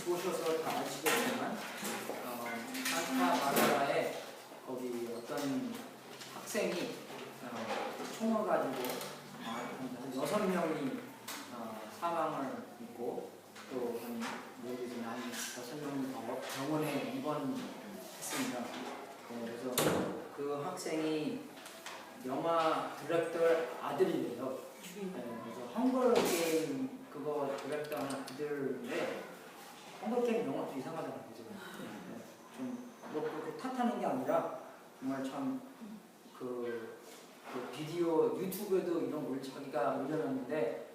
보셔서 다 아시겠지만 산타바바라에 거기 어떤 학생이 총을 가지고 한 6명이 사망을 입고 또 한 6명이 더 병원에 입원했습니다. 그래서 그 학생이 영화 디렉터 아들이래요. 그래서 헝거 게임 그거 디렉터 하는 아들인데 헝거 게임 영화도 이상하잖아요. 좀 탓하는 게 아니라 정말 참 그 비디오 유튜브에도 이런 걸 자기가 올려놨는데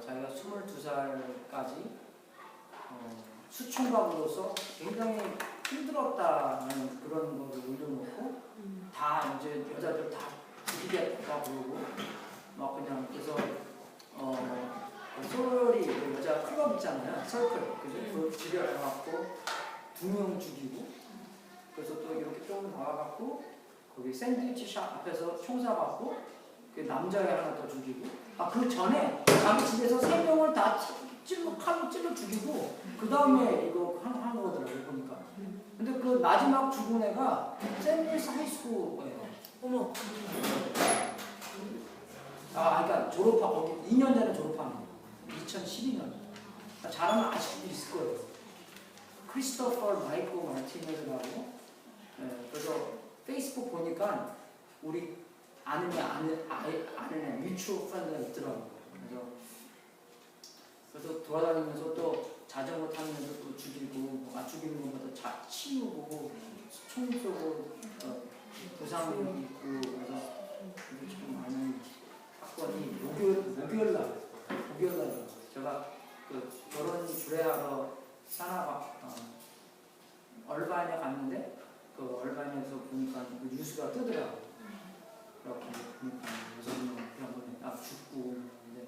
자기가 22살까지 수총각으로서 굉장히 힘들었다는 그런 것을 올려놓고 다 이제 여자들 다 죽이겠다 그러고 막 그냥 그래서 소리 여자 클럽 있잖아요. 서클 그죠? 그 집에 가갖고 2명 죽이고 그래서 또 이렇게 조금 나와갖고 거기 샌드위치 샵 앞에서 총사받고 그 남자애 하나 더 죽이고 그 전에 자기 집에서 3명을 다 칼로 찔러 죽이고 그 다음에 이거 한 거더라고요 보니까. 근데 그 마지막 죽은 애가 샌드위치 하이스쿨이에요. 어머. 그러니까 졸업하고 2년 전에 졸업한 거. 2012년. 잘하면 아직도 있을 거예요. 크리스토퍼 마이클 마티네즈라고. 그래서 페이스북 보니까 우리 아는 애 뮤추얼 프렌드가 있더라고요. 그래서 돌아다니면서 또 자전거 타면서 또 죽이고 죽이는 것보다 치우고 총 쏘고 부상 입고 그래서 참 많은 사건이 목요일 날 제가 그 결혼 주례하러 얼바인에 갔는데 그 얼바인에서 보니까 그 뉴스가 뜨더라고요. 그래서 보니까 6명 병원에 죽고 근데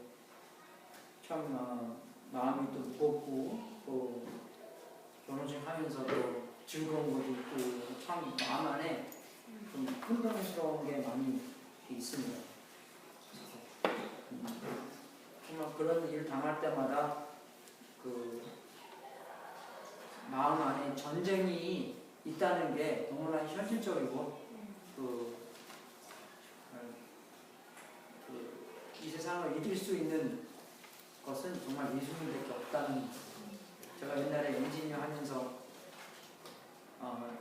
참 마음이 또 무겁고 또 결혼식 하면서도 즐거운 것도 있고 참 마음 안에 좀 흥분스러운 게 많이 있습니다. 정말 그런 일 당할 때마다 그 마음 안에 전쟁이 있다는 게 너무나 현실적이고 이 세상을 이길 수 있는 것은 정말 예수님밖에 없다는 거예요. 제가 옛날에 엔지니어 하면서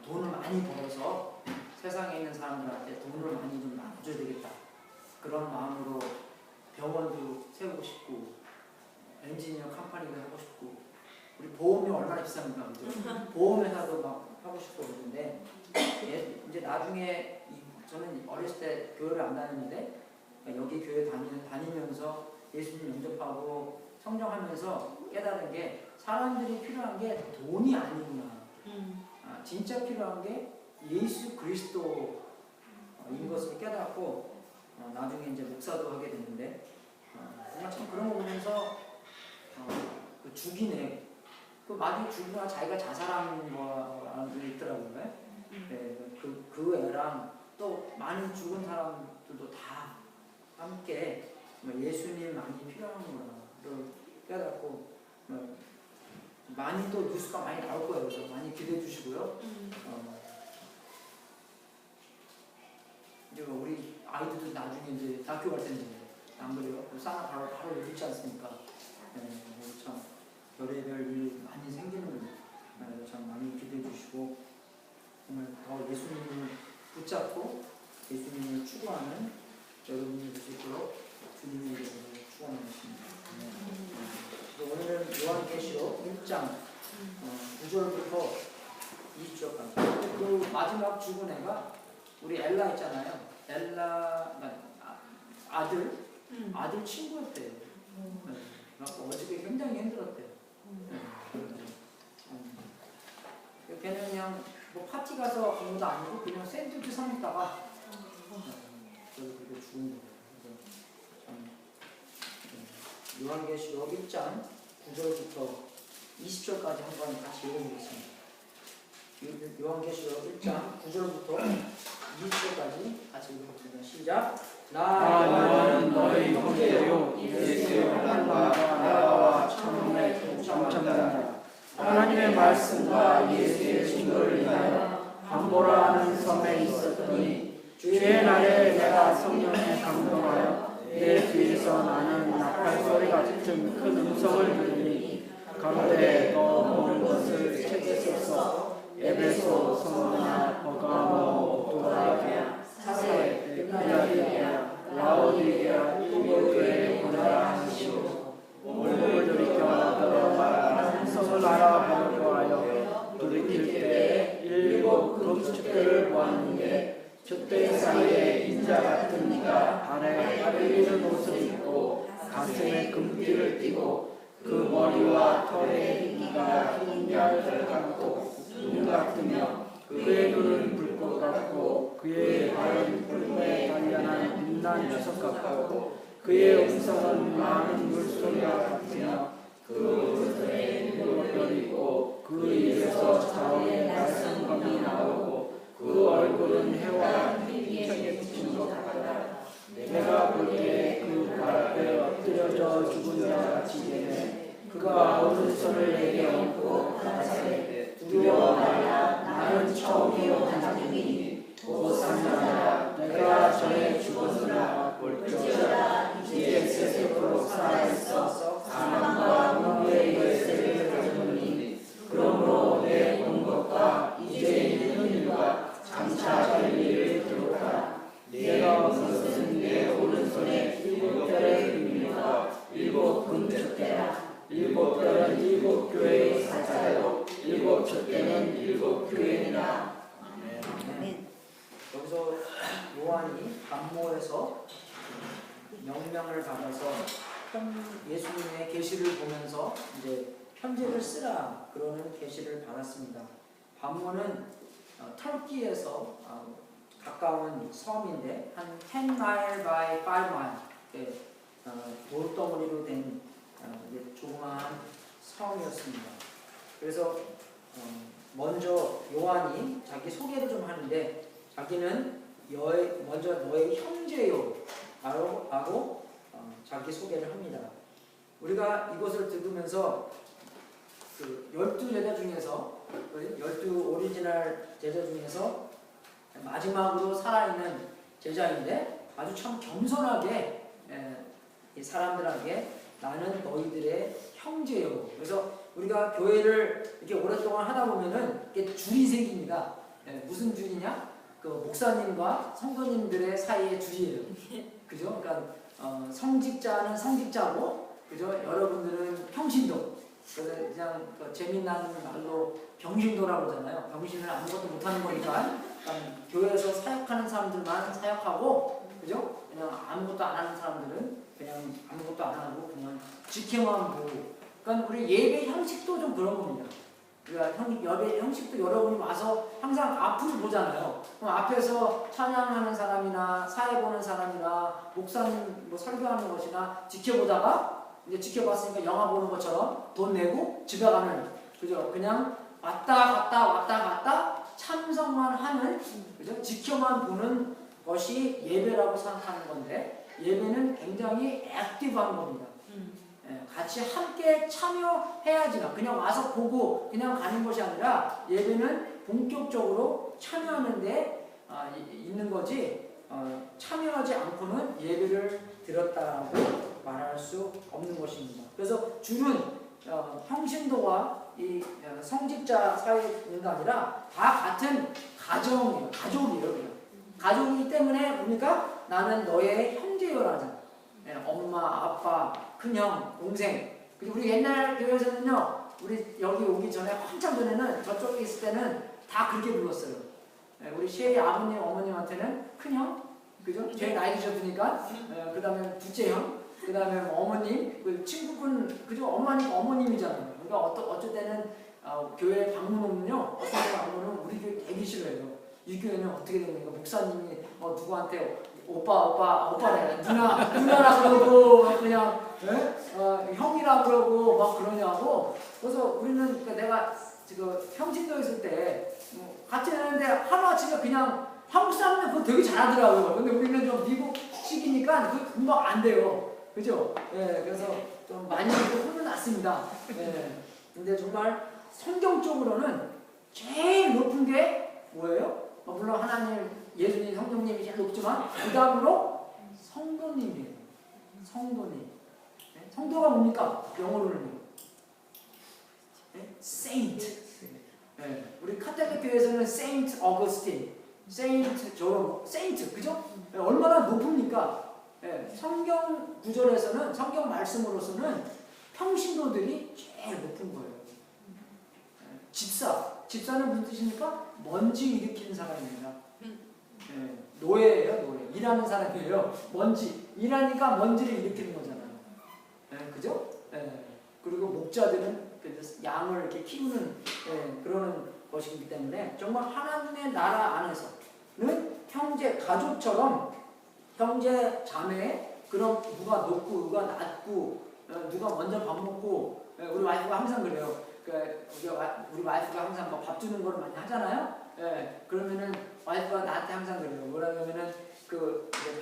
돈을 많이 벌어서 세상에 있는 사람들한테 돈을 많이 좀 나눠줘야 되겠다. 그런 마음으로 병원도 세우고 싶고 엔지니어 컴퍼니도 하고 싶고 우리 보험이 얼마나 비쌉니까? 보험회사도 막 하고 싶고 그러는데 이제 나중에 저는 어렸을 때 교회를 안 다녔는데 여기 교회 다니면서 예수님 영접하고 성장하면서 깨달은 게 사람들이 필요한 게 돈이 아니구나. 진짜 필요한 게 예수 그리스도인 것을 깨닫고 나중에 이제 목사도 하게 됐는데 정말 참 그런 거 보면서 그 죽인 애 그 마귀 죽이나 자기가 자살한 거라는 게 있더라고요. 네, 그 애랑 또 많은 죽은 사람들도 다 함께 예수님 많이 필요하구나를 깨닫고 많이 또 뉴스가 많이 나올 거예요. 그래서 많이 기대해 주시고요. 이제 우리 아이들도 나중에 이제 대학교 갈 텐데 안 그래요? 사나 바로 읽지 않습니까? 참 별의별 일 많이 생기는 참 많이 기대해 주시고 정말 더 예수님을 붙잡고 예수님을 추구하는 여러분이 될 수 있도록 주님의 이름으로 축원하겠습니다. 오늘은 요한계시록 1장 9절부터 20절까지. 그 마지막 죽은 애가 우리 엘라 있잖아요. 엘라 아들 친구였대요. 어저께 굉장히 힘들었대요. 걔는 그냥 뭐 파티 가서 온 것도 아니고 그냥 샌드위치 사 먹다가 그렇게 죽은 거예요. 요한계시록 1장 9절부터 20절까지 한번 같이 읽어보겠습니다. 요한계시록 1장 9절부터 20절까지 같이 읽어보겠습니다. 시작. 나는 너희 형제요 예수의 하나님과 나라와 천국의 동참자 하나님의 말씀과 예수의 증거를 위하여 함보라 하는 섬에 있었더니 주의 날에 내가 성령에 감동하여 내 뒤에서 나는 나팔 소리 같은 큰 음성을 들으니 가로되 너 모든 것을 책에 써서 에베소, 스무나, 버가모, 도라게아, 사사에, 필라델피아, 라오디게아 일곱 교회에 보내라 하시고 몸을 돌이켜 너로 말하는 성을 알아보려고 하여 돌이킬 때 일곱 금축대를 보았는데 촛대 사이에 인자 같은 이가 발에 빨리는 옷을 입고 가슴에 금띠를 띠고 그 머리와 털에 이가 흰 열을 감고 눈 같으며 그의 눈은 불꽃 같고 그의 발은 푸르메 단련한 빛난 주석 같고 그의 음성은 많은 물소리와 같으며 그 손에 일곱 별이 있고 그 입에서 자원의 날성검이 나오고 그 얼굴은 해와 햇빛에 비치는 것 같다. 내가 볼 때 그 발 앞에 엎드려져 죽은 자 같이 되네. 그가 오른손을 내게 얹고 가라사대 두려워 말라 나는 처음이요 마지막이니 곧 산자라 내가 전에 죽었으나 볼지어다 이제 세세토록 살아있어 사망과 눈의 열쇠를 가졌느니 그러므로 내 본 것과 이제 있는 일과 장차 될 일을 기록하라. 내가 본 것은 내 오른손에 일곱 별의 의미와 일곱 금축대라. 일곱 별은 일곱 교회의 사자요 일곱 촛대는 일곱 교회니라. 여기서 요한이 반모에서 명령을 받아서 예수님의 계시를 보면서 이제 편지를 쓰라 그러는 계시를 받았습니다. 반모는 터키에서 가까운 섬인데 한 10 mile by 5 mile 돌덩어리로 된 조그마한 섬이었습니다. 그래서 먼저 요한이 자기 소개를 좀 하는데 자기는 먼저 너의 형제요 라고 자기 소개를 합니다. 우리가 이것을 들으면서 그 12제자 중에서 12 오리지널 제자 중에서 마지막으로 살아있는 제자인데 아주 참 겸손하게 사람들에게 나는 너희들의 형제요. 그래서 우리가 교회를 이렇게 오랫동안 하다 보면은 이게 줄이 생깁니다. 무슨 줄이냐? 그 목사님과 성도님들의 사이의 줄이에요. 그죠? 그러니까 성직자는 성직자고, 그죠? 여러분들은 평신도. 그래서 그냥 재미난 말로 병신도라고 하잖아요. 병신은 아무것도 못하는 거니까 교회에서 사역하는 사람들만 사역하고, 그죠? 그냥 아무것도 안 하는 사람들은 그냥 아무것도 안 하고 그냥 지켜만 보고. 그러니까 우리 예배 형식도 좀 그런 겁니다. 우리가 예배 형식도 여러분이 와서 항상 앞을 보잖아요. 그럼 앞에서 찬양하는 사람이나 사회 보는 사람이나 목사님 뭐 설교하는 것이나 지켜보다가 이제 지켜봤으니까 영화 보는 것처럼 돈 내고 집에 가는, 그죠? 그냥 왔다 갔다 참석만 하는, 그죠? 지켜만 보는 것이 예배라고 생각하는 건데, 예배는 굉장히 액티브한 겁니다. 같이 함께 참여해야지, 그냥 와서 보고 그냥 가는 것이 아니라 예배는 본격적으로 참여하는데 있는 거지, 참여하지 않고는 예배를 드렸다고 말할 수 없는 것입니다. 그래서 줄은 평신도와 이 성직자 사이가 아니라 다 같은 가정이에요. 가족이에요. 그냥. 가족이기 때문에 뭡니까? 나는 너의 형제요라잖아. 엄마, 아빠, 큰형, 동생. 그리고 우리 옛날 교회에서는요, 우리 여기 오기 전에 한참 전에는 저쪽에 있을 때는 다 그렇게 불렀어요. 우리 셰이 아버님, 어머님한테는 큰형, 그죠? 제일 나이 드셨으니까. 그 다음에 둘째 형, 그 다음에 어머님, 그 친구분, 그죠? 엄마니까 어머님이잖아요. 그러니까 어쩔 때는 교회 방문 오면요, 어떤 방문은 우리 교회 되게 싫어해요. 이 교회는 어떻게 됩니까? 목사님이 누구한테 오빠래, 누나라 그러고, 그냥, 형이라 그러고, 막 그러냐고. 그래서 우리는, 그러니까 내가 지금 평신도에 있을 때, 같이 했는데, 하루아침에 그냥, 한국 사람들 그거 되게 잘하더라고요. 근데 우리는 좀 미국식이니까, 그게 금방 안 돼요. 그죠? 그래서 좀 많이 혼을 났습니다. 근데 정말, 성경적으로는 제일 높은 게 뭐예요? 물론 하나님, 예수님, 성령님이 제일 높지만 그 다음으로 성도님이에요. 성도님. 네? 성도가 뭡니까? 영어로는요. 네? Saint. 네. 우리 카톨릭 교회에서는 Saint Augustine, Saint 저런 Saint, 그죠? 네. 얼마나 높습니까? 네. 성경 구절에서는, 성경 말씀으로서는 평신도들이 제일 높은 거예요. 네. 집사는 무슨 뜻입니까? 먼지 일으키는 사람입니다. 네. 노예예요, 노예. 일하는 사람이에요. 먼지. 일하니까 먼지를 일으키는 거잖아요. 네. 그죠? 네. 그리고 목자들은 양을 이렇게 키우는 그러는 것이기 때문에 정말 하나님의 나라 안에서는 형제, 가족처럼 형제, 자매, 그런 누가 높고 누가 낮고 누가 먼저 밥 먹고 우리 와이프가 항상 그래요. 우리 와이프가 항상 밥 주는 걸 많이 하잖아요. 그러면은 와이프가 나한테 항상 그래요. 뭐라냐면은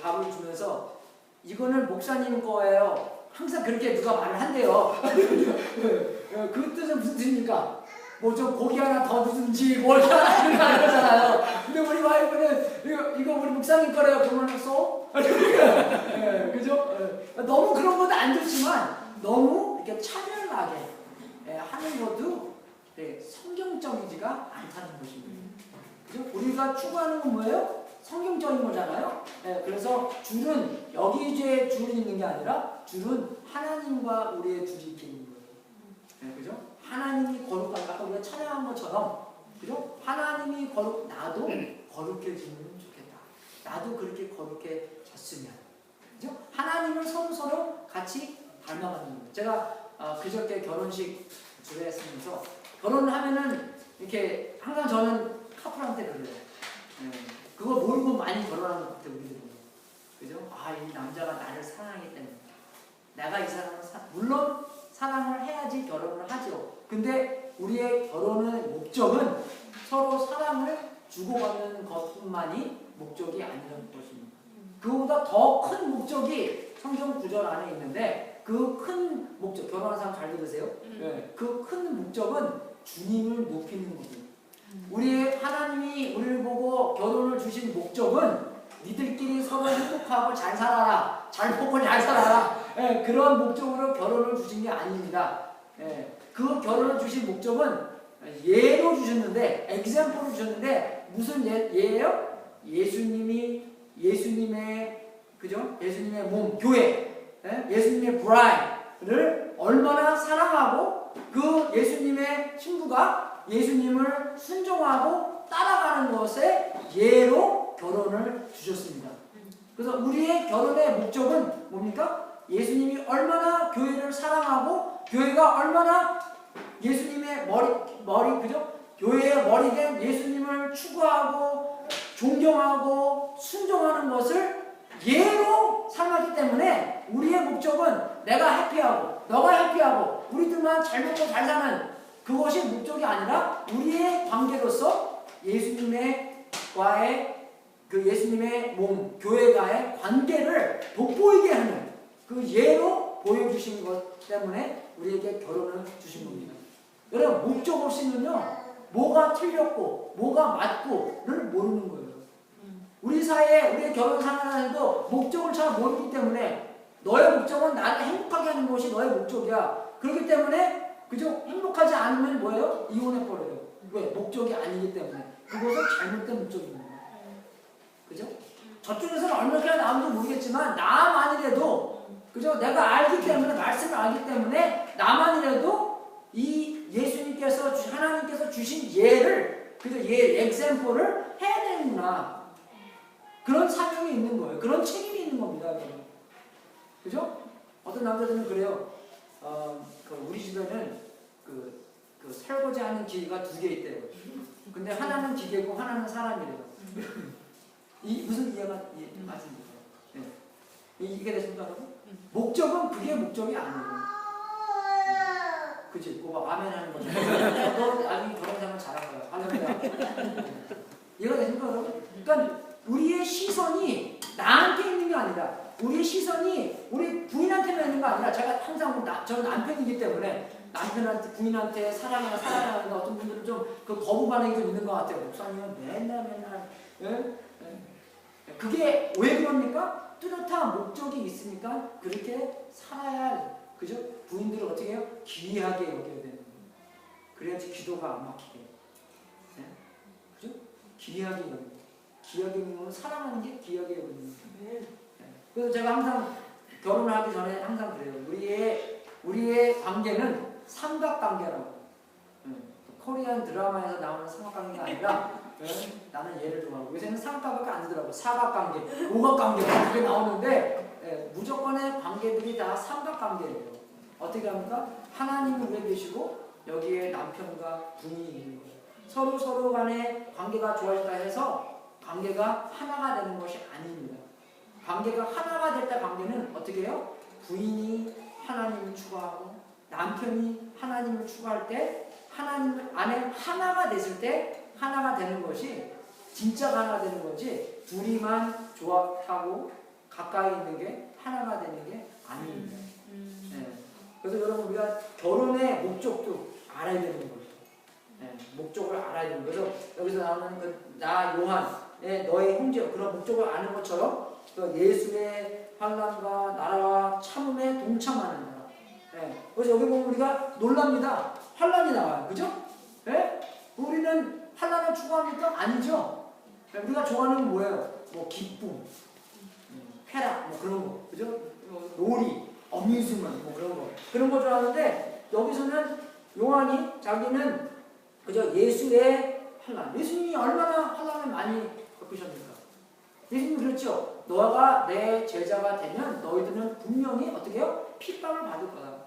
밥을 주면서 이거는 목사님 거예요. 항상 그렇게 누가 말을 한대요. 그 뜻은 무슨 뜻입니까? 뭐 좀 고기 하나 더 주든지 뭘 하나 그러잖아요. 근데 우리 와이프는 이거 우리 목사님 거래요. 그러면 쏘? 그죠? 너무 그런 것도 안 좋지만 너무 이렇게 차별하게 하는 것도 성경적이지가 않다는 것입니다. 그죠? 우리가 추구하는 건 뭐예요? 성경적인 거잖아요. 그래서 줄은 여기 이제 줄이 있는 게 아니라 줄은 하나님과 우리의 줄이 이렇게 있는 거예요. 그죠? 하나님이 거룩하다. 아까 우리가 찬양한 것처럼, 그죠? 하나님이 나도 거룩해지면 좋겠다. 나도 그렇게 거룩해졌으면, 그죠? 하나님을 서로 같이 닮아가는 거예요. 제가 그저께 결혼식 주례했으면서 결혼을 하면은 이렇게 항상 저는 커플한테 그래요. 그거 모르고 많이 결혼하는 것 같아요, 우리들은. 그죠? 이 남자가 나를 사랑하기 때문에. 내가 이 사람을 물론 사랑을 해야지 결혼을 하죠. 근데 우리의 결혼의 목적은 서로 사랑을 주고받는 것뿐만이 목적이 아니라는 것입니다. 그보다 더 큰 목적이 성경 구절 안에 있는데 그 큰 목적, 결혼한 사람 잘 들으세요? 그 큰 목적은 주님을 높이는 겁니다. 하나님이 우리를 보고 결혼을 주신 목적은 니들끼리 서로 행복하고 잘 살아라, 잘 먹고 잘 살아라, 그런 목적으로 결혼을 주신 게 아닙니다. 그 결혼을 주신 목적은 예로 주셨는데, 엑sem플로 주셨는데 무슨 예예요? 예수님의 그죠? 예수님의 몸, 교회, 예수님의 브라이드를 얼마나 사랑하고 그 예수님의 신부가 예수님을 순종하고 따라가는 것에 예로 결혼을 주셨습니다. 그래서 우리의 결혼의 목적은 뭡니까? 예수님이 얼마나 교회를 사랑하고 교회가 얼마나 예수님의 머리 그죠? 교회의 머리된 예수님을 추구하고 존경하고 순종하는 것을 예로 삼았기 때문에 우리의 목적은 내가 해피하고 너가 해피하고 우리들만 잘 먹고 잘 사는 그것이 목적이 아니라 우리의 관계로서 예수님의 몸, 교회와의 관계를 돋보이게 하는 그 예로 보여주신 것 때문에 우리에게 결혼을 주신 겁니다. 여러분, 목적 없이는요, 뭐가 틀렸고, 뭐가 맞고를 모르는 거예요. 우리 사이에, 우리의 결혼 생활에도 목적을 잘 모르기 때문에 너의 목적은 나를 행복하게 하는 것이 너의 목적이야. 그렇기 때문에, 그죠? 행복하지 않으면 뭐예요? 이혼해버려요. 왜? 목적이 아니기 때문에. 그것은 잘못된 목적입니다. 그죠? 저쪽에서는 얼마나 나온지 모르겠지만 나만이라도 그죠? 내가 알기 때문에 말씀을 알기 때문에 나만이라도 이 예수님께서 하나님께서 주신 예를 그죠? 엑셈플을 해야 되는구나. 그런 사명이 있는 거예요. 그런 책임이 있는 겁니다. 그죠? 어떤 남자들은 그래요. 우리 집에는 그 설거지하는 기계가 2개 있대요. 근데 하나는 기계고 하나는 사람이래요. 무슨 이해가 맞습니까? 이게 되십니까, 여러분? 목적은 그게 목적이 아니에요. 그치? 뭐가 아멘 하는 거죠. 너 아니 그런 생각 잘한 거야. 할렐루야. 이해가 되십니까, 여러분? 그러니까 우리의 시선이 나한테 있는 게 아니라 우리의 시선이 우리 부인한테만 있는 거 아니라 제가 항상 항상 저는 남편이기 때문에 남편한테 부인한테 사랑하는 어떤 분들은 좀 그 거부 반응이 좀 있는 것 같아요. 목사님은 맨날 예? 예. 그게 왜 그럽니까? 뚜렷한 목적이 있으니까 그렇게 살아야 할, 그죠? 부인들을 어떻게 해요? 귀하게 여겨야 되는 거예요. 그래야지 기도가 안 막히게. 예? 그죠? 귀하게 여기는. 귀하게 여기는 사랑하는 게 귀하게 여기는 거예요. 그래서 제가 항상 결혼하기 전에 항상 그래요. 우리의 관계는 삼각관계라고. 코리안 드라마에서 나오는 삼각관계가 아니라 나는 얘를 좋아하고 요새는 삼각관계가 안 되더라고. 사각관계, 오각관계 그게 나오는데 무조건의 관계들이 다 삼각관계예요. 어떻게 합니까? 하나님은 위에 계시고 여기에 남편과 부인이 있는 거예요. 서로 간의 관계가 좋아졌다 해서 관계가 하나가 되는 것이 아닙니다. 관계가 하나가 될 때 관계는 어떻게 해요? 부인이 하나님을 추구하고 남편이 하나님을 추구할 때 하나님 안에 하나가 됐을 때 하나가 되는 것이 진짜가 하나 되는 거지 둘이만 조합하고 가까이 있는 게 하나가 되는 게 아닙니다. 네. 그래서 여러분 우리가 결혼의 목적도 알아야 되는 거죠. 네. 목적을 알아야 되는 거죠. 여기서 나오는 나 요한의 너의 형제 그런 목적을 아는 것처럼 또 예수의 환난과 나라와 참음에 동참하는 거야. 네. 그래서 여기 보면 우리가 놀랍니다. 환난이 나와요. 그죠? 네? 우리는 환난을 추구합니까? 아니죠. 네. 우리가 좋아하는 건 뭐예요? 뭐 기쁨, 쾌락, 뭐 그런 거. 그죠? 놀이, 어뮤즈먼트, 뭐 그런 거. 그런 거 좋아하는데 여기서는 요한이 자기는 그죠? 예수의 환난. 예수님이 얼마나 환난을 많이 겪으셨습니까? 예수님 그렇죠. 너가 내 제자가 되면 너희들은 분명히 어떻게 해요? 핍박을 받을 거다.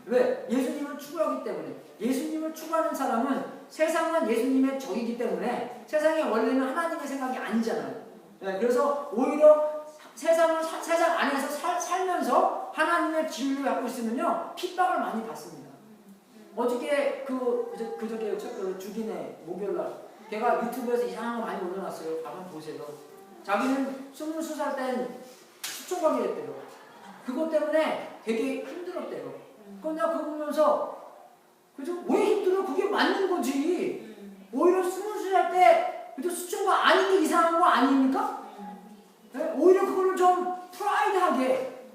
왜? 예수님을 추구하기 때문에. 예수님을 추구하는 사람은 세상은 예수님의 적이기 때문에 세상의 원래는 하나님의 생각이 아니잖아요. 네, 그래서 오히려 세상 안에서 살면서 하나님의 진리를 갖고 있으면요 핍박을 많이 받습니다. 어저께 그 주기네 목요일날 걔가 유튜브에서 이상한 거 많이 올려놨어요. 한번 보세요. 자기는 20살 땐 수초범이 됐대요. 그것 때문에 되게 힘들었대요. 그건 내가 그거 보면서 그죠? 왜 힘들어? 그게 맞는 거지. 오히려 20살 때 그죠? 수초가 아닌 게 이상한 거 아닙니까? 네? 오히려 그거를 좀 프라이드하게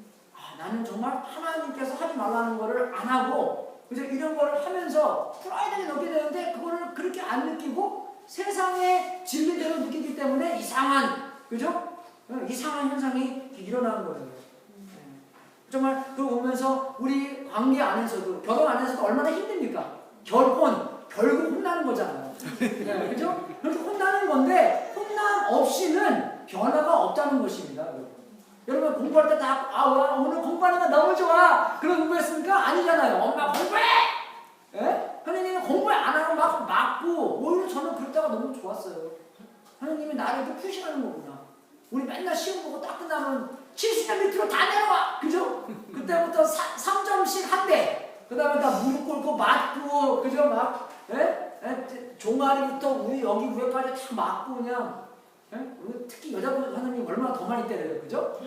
나는 정말 하나님께서 하지 말라는 거를 안 하고 그죠? 이런 거를 하면서 프라이드하게 느끼게 되는데 그거를 그렇게 안 느끼고 세상의 진리대로 느끼기 때문에 이상한 그죠? 이상한 현상이 일어나는 거예요. 정말 그거 보면서 우리 관계 안에서도 결혼 안에서도 얼마나 힘듭니까? 결국 혼나는 거잖아요. 네, 그죠? 그렇게 혼나는 건데 혼남 없이는 변화가 없다는 것입니다. 여러분 공부할 때 다 오늘 공부하는 거 너무 좋아. 그런 공부했습니까? 아니잖아요. 엄마 공부해! 예? 하나님이 공부 안 하고 막 맞고 오히려 저는 그럴 때가 너무 좋았어요. 하나님이 나를 이렇게 푸시하는 거구나. 우리 맨날 시험 보고 딱 끝나면 70년 밑으로 다 내려와! 그죠? 그때부터 3점씩 한대. 그 다음에 다 무릎 꿇고 맞고, 그죠? 막, 종아리부터 우리 여기 위에까지 다 맞고, 그냥. 특히 여자분 하나님 얼마나 더 많이 때려요. 그죠?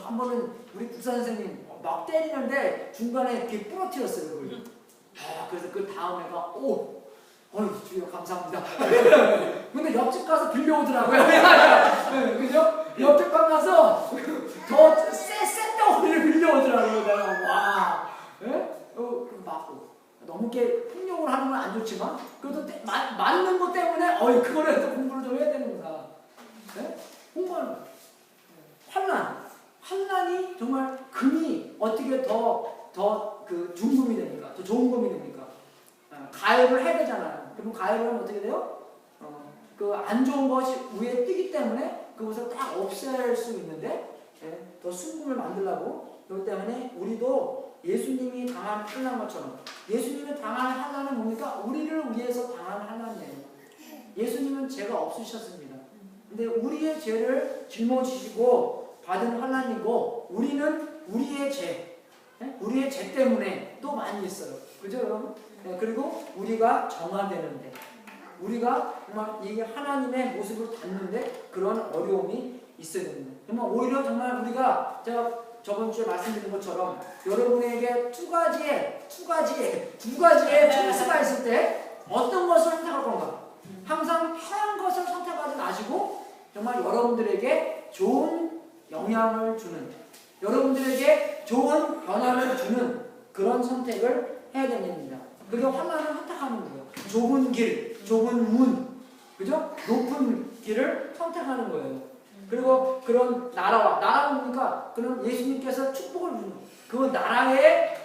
한 번은 우리 국사 선생님 막 때리는데 중간에 이렇게 부러뜨렸어요. 그래서 그 다음 애가, 주여 감사합니다. 근데 옆집 가서 빌려오더라고요. 그죠? 옆집 가서 더 센 덩어리를 빌려오더라고요. 내가 와, 맞고 너무 이렇게 폭력을 하는 건 안 좋지만 그래도 맞는 것 때문에 그거를 또 공부를 좀 해야 되는구나. 공부하는 거. 환난이 정말 금이 어떻게 더 그 중금이 됩니까? 더 좋은 금이 됩니까? 가열을 해야 되잖아요. 그럼 가열을 하면 어떻게 돼요? 그 안 좋은 것이 위에 뜨기 때문에 그것을 딱 없앨 수 있는데 더 순금을 만들려고 그렇기 때문에 우리도 예수님이 당한 환난 것처럼 예수님이 당한 환난은 뭡니까? 우리를 위해서 당한 환난이에요. 예수님은 죄가 없으셨습니다. 근데 우리의 죄를 짊어지시고 받은 환난이고 우리는 우리의 죄 때문에 또 많이 있어요. 그죠 여러분? 그리고 우리가 정화되는데 우리가 정말 이 하나님의 모습을 닮는데 그런 어려움이 있어야 됩니다. 정말 오히려 정말 우리가 제가 저번 주에 말씀드린 것처럼 여러분에게 두 가지의 초이스가 있을 때 어떤 것을 선택할 건가? 항상 편한 것을 선택하지 마시고 정말 여러분들에게 좋은 영향을 주는, 여러분들에게 좋은 변화를 주는 그런 선택을 해야 됩니다. 그게 환난을 선택하는 거예요. 좁은 길, 좁은 문, 그죠? 높은 길을 선택하는 거예요. 그리고 그런 나라가 뭡니까? 그런 예수님께서 축복을 주는 거예요. 그 나라의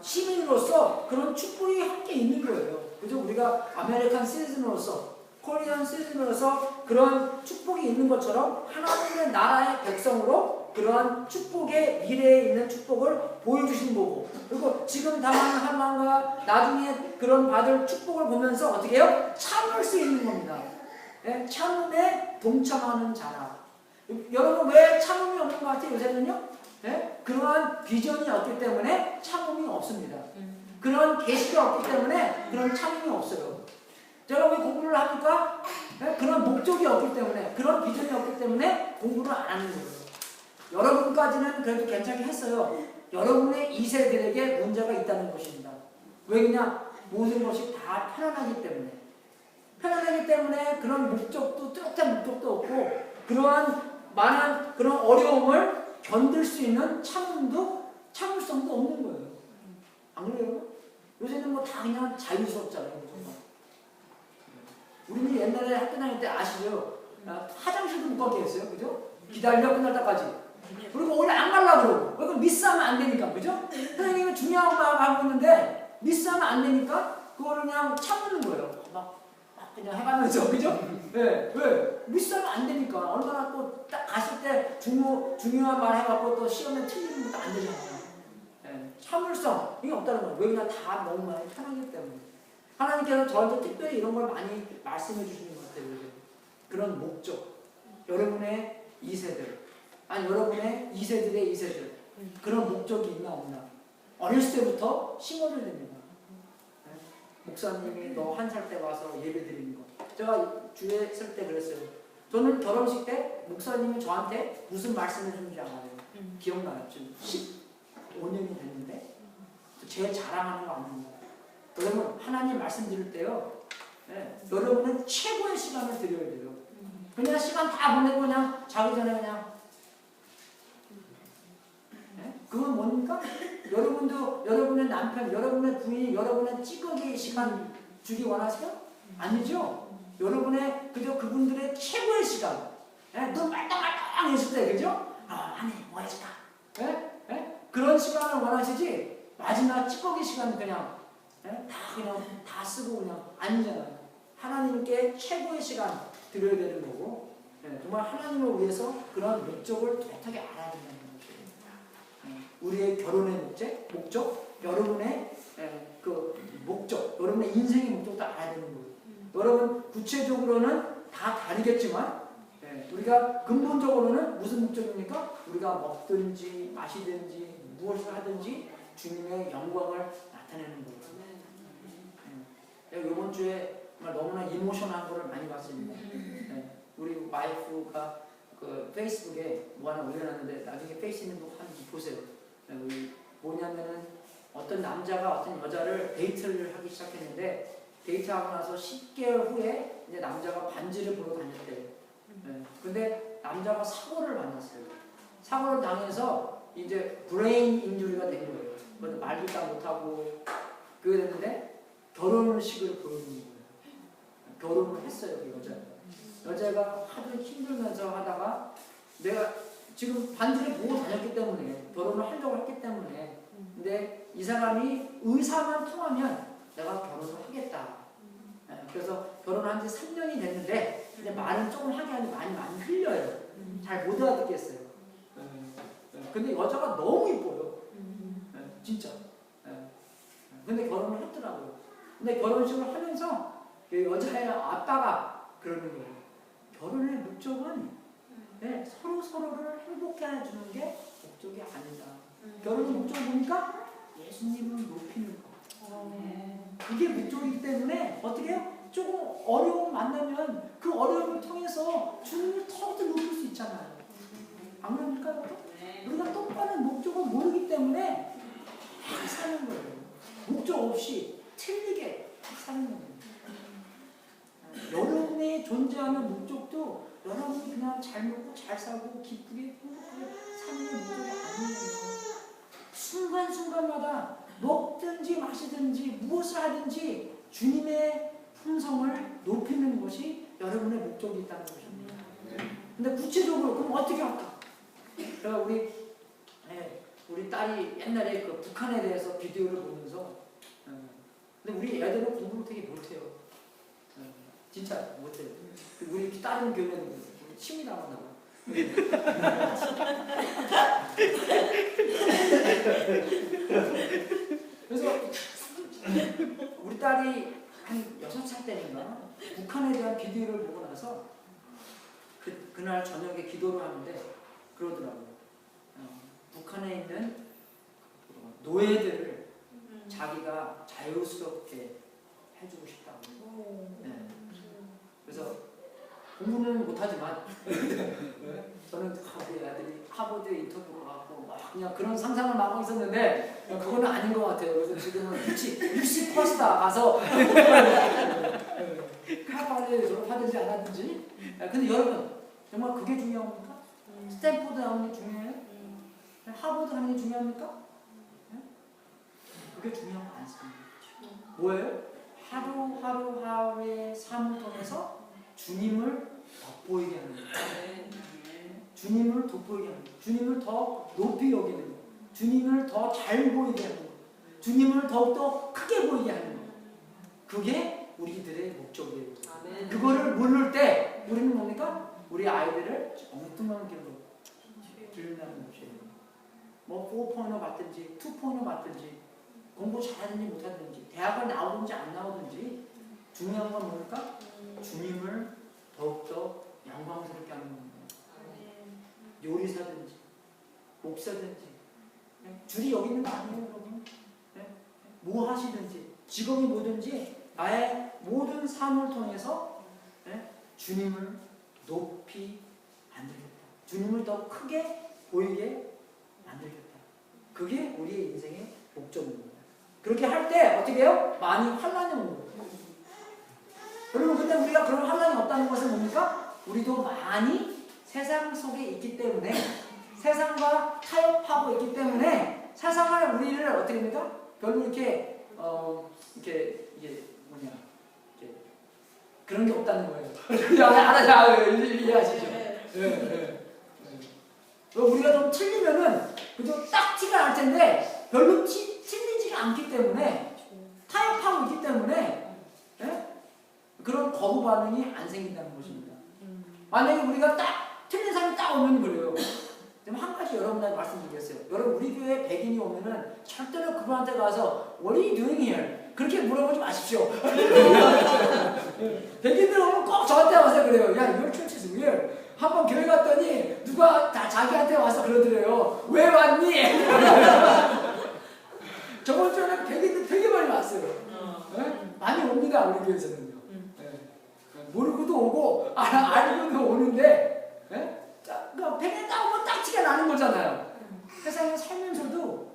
시민으로서 그런 축복이 함께 있는 거예요. 그죠? 우리가 아메리칸 시즌으로서, 코리안 시즌으로서 그런 축복이 있는 것처럼 하나님의 나라의 백성으로 그러한 축복의 미래에 있는 축복을 보여주신 거고, 그리고 지금 당하는 환난과 나중에 그런 받을 축복을 보면서 어떻게 해요? 참을 수 있는 겁니다. 네? 참음에 동참하는 자라. 여러분 왜 참음이 없는 것 같아요? 요새는요? 네? 그러한 비전이 없기 때문에 참음이 없습니다. 그런 계시가 없기 때문에 그런 참음이 없어요. 제가 왜 공부를 합니까? 네? 그런 목적이 없기 때문에, 그런 비전이 없기 때문에 공부를 안 하는 거예요. 여러분까지는 그래도 괜찮게 했어요. 여러분의 2세들에게 문제가 있다는 것입니다. 왜 그냥 모든 것이 다 편안하기 때문에. 편안하기 때문에 그런 목적도, 뚜렷한 목적도 없고, 그러한 많은 그런 어려움을 견딜 수 있는 참을성도 없는 거예요. 안 그래요? 요새는 뭐 다 그냥 자유스럽잖아요. 정말. 우리는 옛날에 학교 다닐 때 아시죠? 화장실도 못 가게 했어요. 그죠? 기다려 끝날 때까지. 그리고 원래 안 가려고 그러고. 그러니까 미스하면 안 되니까. 그죠? 선생님이 중요한 거 하고 있는데 미스하면 안 되니까 그거를 그냥 참는 거예요. 막 그냥 해가면서. 그죠? 네. 왜? 미스하면 안 되니까. 얼마나 또 딱 갔을 때 중요한 말 해갖고 또 시험에 틀리는 것도 안 되잖아요. 네. 참을성. 이게 없다는 거예요. 왜? 그냥 다 너무 많이 편하기 때문에. 하나님께서 저한테 특별히 이런 걸 많이 말씀해 주시는 것 같아요. 그런 목적. 여러분의 2세들. 아니 여러분의 2세들의 2세들. 그런 목적이 있나 없나. 어렸을 때부터 심어줘야 됩니다. 네? 목사님이 너 1살 때 와서 예배 드리는 거. 제가 주에 있을 때 그랬어요. 저는 결혼식 때 목사님이 저한테 무슨 말씀을 해주는지 알아요. 기억나요. 지금 15년이 됐는데 제 자랑하는 거 아닙니다. 여러분 하나님 말씀 드릴 때요. 네, 여러분은 최고의 시간을 드려야 돼요. 그냥 시간 다 보내고 그냥 자기 전에 그냥 네? 그건 뭡니까? 여러분도 여러분의 남편, 여러분의 부인, 여러분의 찌꺼기 시간 주기 원하세요? 아니죠? 여러분의 그저 그분들의 최고의 시간. 네? 눈 말똥말똥 했을 때 그죠? 아니 뭐 해줄까? 네? 네? 그런 시간을 원하시지 마지막 찌꺼기 시간 그냥 네? 다 쓰고 그냥 아니잖아요. 하나님께 최고의 시간 드려야 되는 거고, 네, 정말 하나님을 위해서 그런 목적을 뚜렷하게 알아야 된다는 거죠. 네, 우리의 결혼의 목적, 여러분의 그 목적, 여러분의 인생의 목적도 알아야 되는 거예요. 여러분 구체적으로는 다 다르겠지만, 네, 우리가 근본적으로는 무슨 목적입니까? 우리가 먹든지 마시든지 무엇을 하든지 주님의 영광을 나타내는 거예요. 이번 주에 정말 너무나 이모션한 거를 많이 봤습니다. 네, 우리 와이프가 그 페이스북에 뭐 하나 올려놨는데 나중에 페이스북 한번 보세요. 네, 뭐냐면은 어떤 남자가 어떤 여자를 데이트를 하기 시작했는데 데이트하고 나서 10개월 후에 이제 남자가 반지를 보러 다녔대요. 네, 근데 남자가 사고를 만났어요. 사고를 당해서 이제 브레인 인주리가 된 거예요. 말도 다 못하고 그게 됐는데 결혼식을 보여주는 거예요. 결혼을 했어요, 그 여자가 하도 힘들면서 하다가 내가 지금 반지를 보고 다녔기 때문에 결혼을 하려고 했기 때문에 근데 이 사람이 의사만 통하면 내가 결혼을 하겠다. 그래서 결혼한 지 3년이 됐는데 근데 말은 조금 하게 하는데 많이 흘려요. 잘 못 알아듣겠어요. 근데 여자가 너무 이뻐요. 진짜. 근데 결혼을 했더라고요. 근데 결혼식을 하면서 그 여자의 아빠가 그러는 거예요. 결혼의 목적은 서로를 행복해 해주는 게 목적이 아니다. 결혼의 목적은 뭡니까? 예수님을 높이는 거. 그게 목적이기 때문에 어떻게 해요? 조금 어려움 만나면 그 어려움을 통해서 주님을 더욱더 높일 수 있잖아요. 안 그럽니까? 우리가 똑바로 목적을 모르기 때문에 막 사는 거예요. 목적 없이 틀리게 사는 거예요. 여러분의 존재하는 목적도 여러분이 그냥 잘 먹고 잘 살고 기쁘게 행복하게 사는 게 목적이 아니에요. 순간순간마다 먹든지 마시든지 무엇을 하든지 주님의 품성을 높이는 것이 여러분의 목적이 있다는 것입니다. 근데 구체적으로 그럼 어떻게 할까? 그래서 우리 딸이 옛날에 그 북한에 대해서 비디오를 보면서 근데 우리 애들은 공부를 되게 못해요. 진짜 못해요. 우리 다른 교회는 침이 나왔나 봐. 그래서 우리 딸이 한 6살 때인가 북한에 대한 비디오를 보고 나서 그날 저녁에 기도를 하는데 그러더라고요. 북한에 있는 노예들을 자기가 자유스럽게 해주고 싶다고. 네. 그래서 공부는 못하지만 저는 우리 아들이 하버드 인터뷰로 가고 막 그냥 그런 상상을 하고 있었는데 그거는 아닌 것 같아요. 그래서 지금은 유시 퍼스타 가서 하버드 졸업하든지 안 하든지. 근데 여러분 정말 그게 중요합니까? 스탠포드 하는 게 중요해요? 하버드 하는 게 중요합니까? 그게 중요한 거 않습니다. 뭐예요? 하루하루의 삶을 통해서 주님을 돋보이게 하는 거예요. 주님을 돋보이게 하는 거예요. 주님을 더 높이 여기는 거예요. 주님을 더 잘 보이게 하는 거예요. 주님을 더욱더 크게 보이게 하는 거예요. 그게 우리들의 목적이에요. 그거를 모를 때 우리는 뭡니까? 우리 아이들을 엉뚱한 길로 들린다는 것이에요. 뭐 4.0 받든지 2.0 받든지 공부 잘하든지 못하든지 대학을 나오든지 안 나오든지 중요한 건 뭡니까? 주님을 더욱더 영광스럽게 하는 겁니다. 요리사든지 목사든지 줄이 여기 있는 거 아니에요, 여러분? 뭐 하시든지 직업이 뭐든지 나의 모든 삶을 통해서 주님을 높이 만들겠다. 주님을 더 크게 보이게 만들겠다. 그게 우리의 인생의 목적입니다. 그렇게 할 때 어떻게 해요? 많이 환란이 오는 거예요. 여러분 근데 우리가 그런 환란이 없다는 것은 뭡니까? 우리도 많이 세상 속에 있기 때문에 세상과 타협하고 있기 때문에 세상을 우리를 어떻게 합니까? 별로 이렇게 이게 뭐냐 이렇게 그런 게 없다는 거예요. 알아요, 이해하시죠? 우리가 좀 틀리면은 그죠? 딱 티가 날 텐데 별로 틀리지가 않기 때문에 타협하고 있기 때문에 그런 거부 반응이 안 생긴다는 것입니다. 만약에 우리가 딱 틀린 사람이 딱 오면 그래요. 한 가지 여러분한테 말씀드리겠어요. 여러분 우리 교회에 백인이 오면은 절대로 그분한테 가서 What are you doing here? 그렇게 물어보지 마십시오. 백인들 오면 꼭 저한테 와서 그래요. 야, your church is weird. 한번 교회 갔더니 누가 다 자기한테 와서 그러더래요. 왜 왔니? 저번 주에는 백인들 되게 많이 왔어요. 많이 옵니다, 우리 교회에서는요. 모르고도 오고 알고도 오는데 그러니까 백인 딱 오면 딱 티가 나는 거잖아요. 세상에 살면서도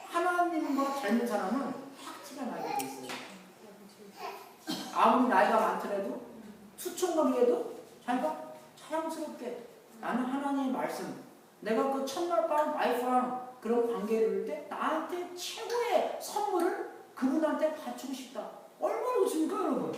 하나님과 닮은 사람은 확 티가 나게 돼 있어요. 아무리 나이가 많더라도 수총각이라도 자기가 자랑스럽게 나는 하나님의 말씀 내가 그 첫날 밤 와이프랑 그런 관계를 이룰 때 나한테 최고의 선물을 그분한테 바치고 싶다. 얼마나 좋습니까 여러분?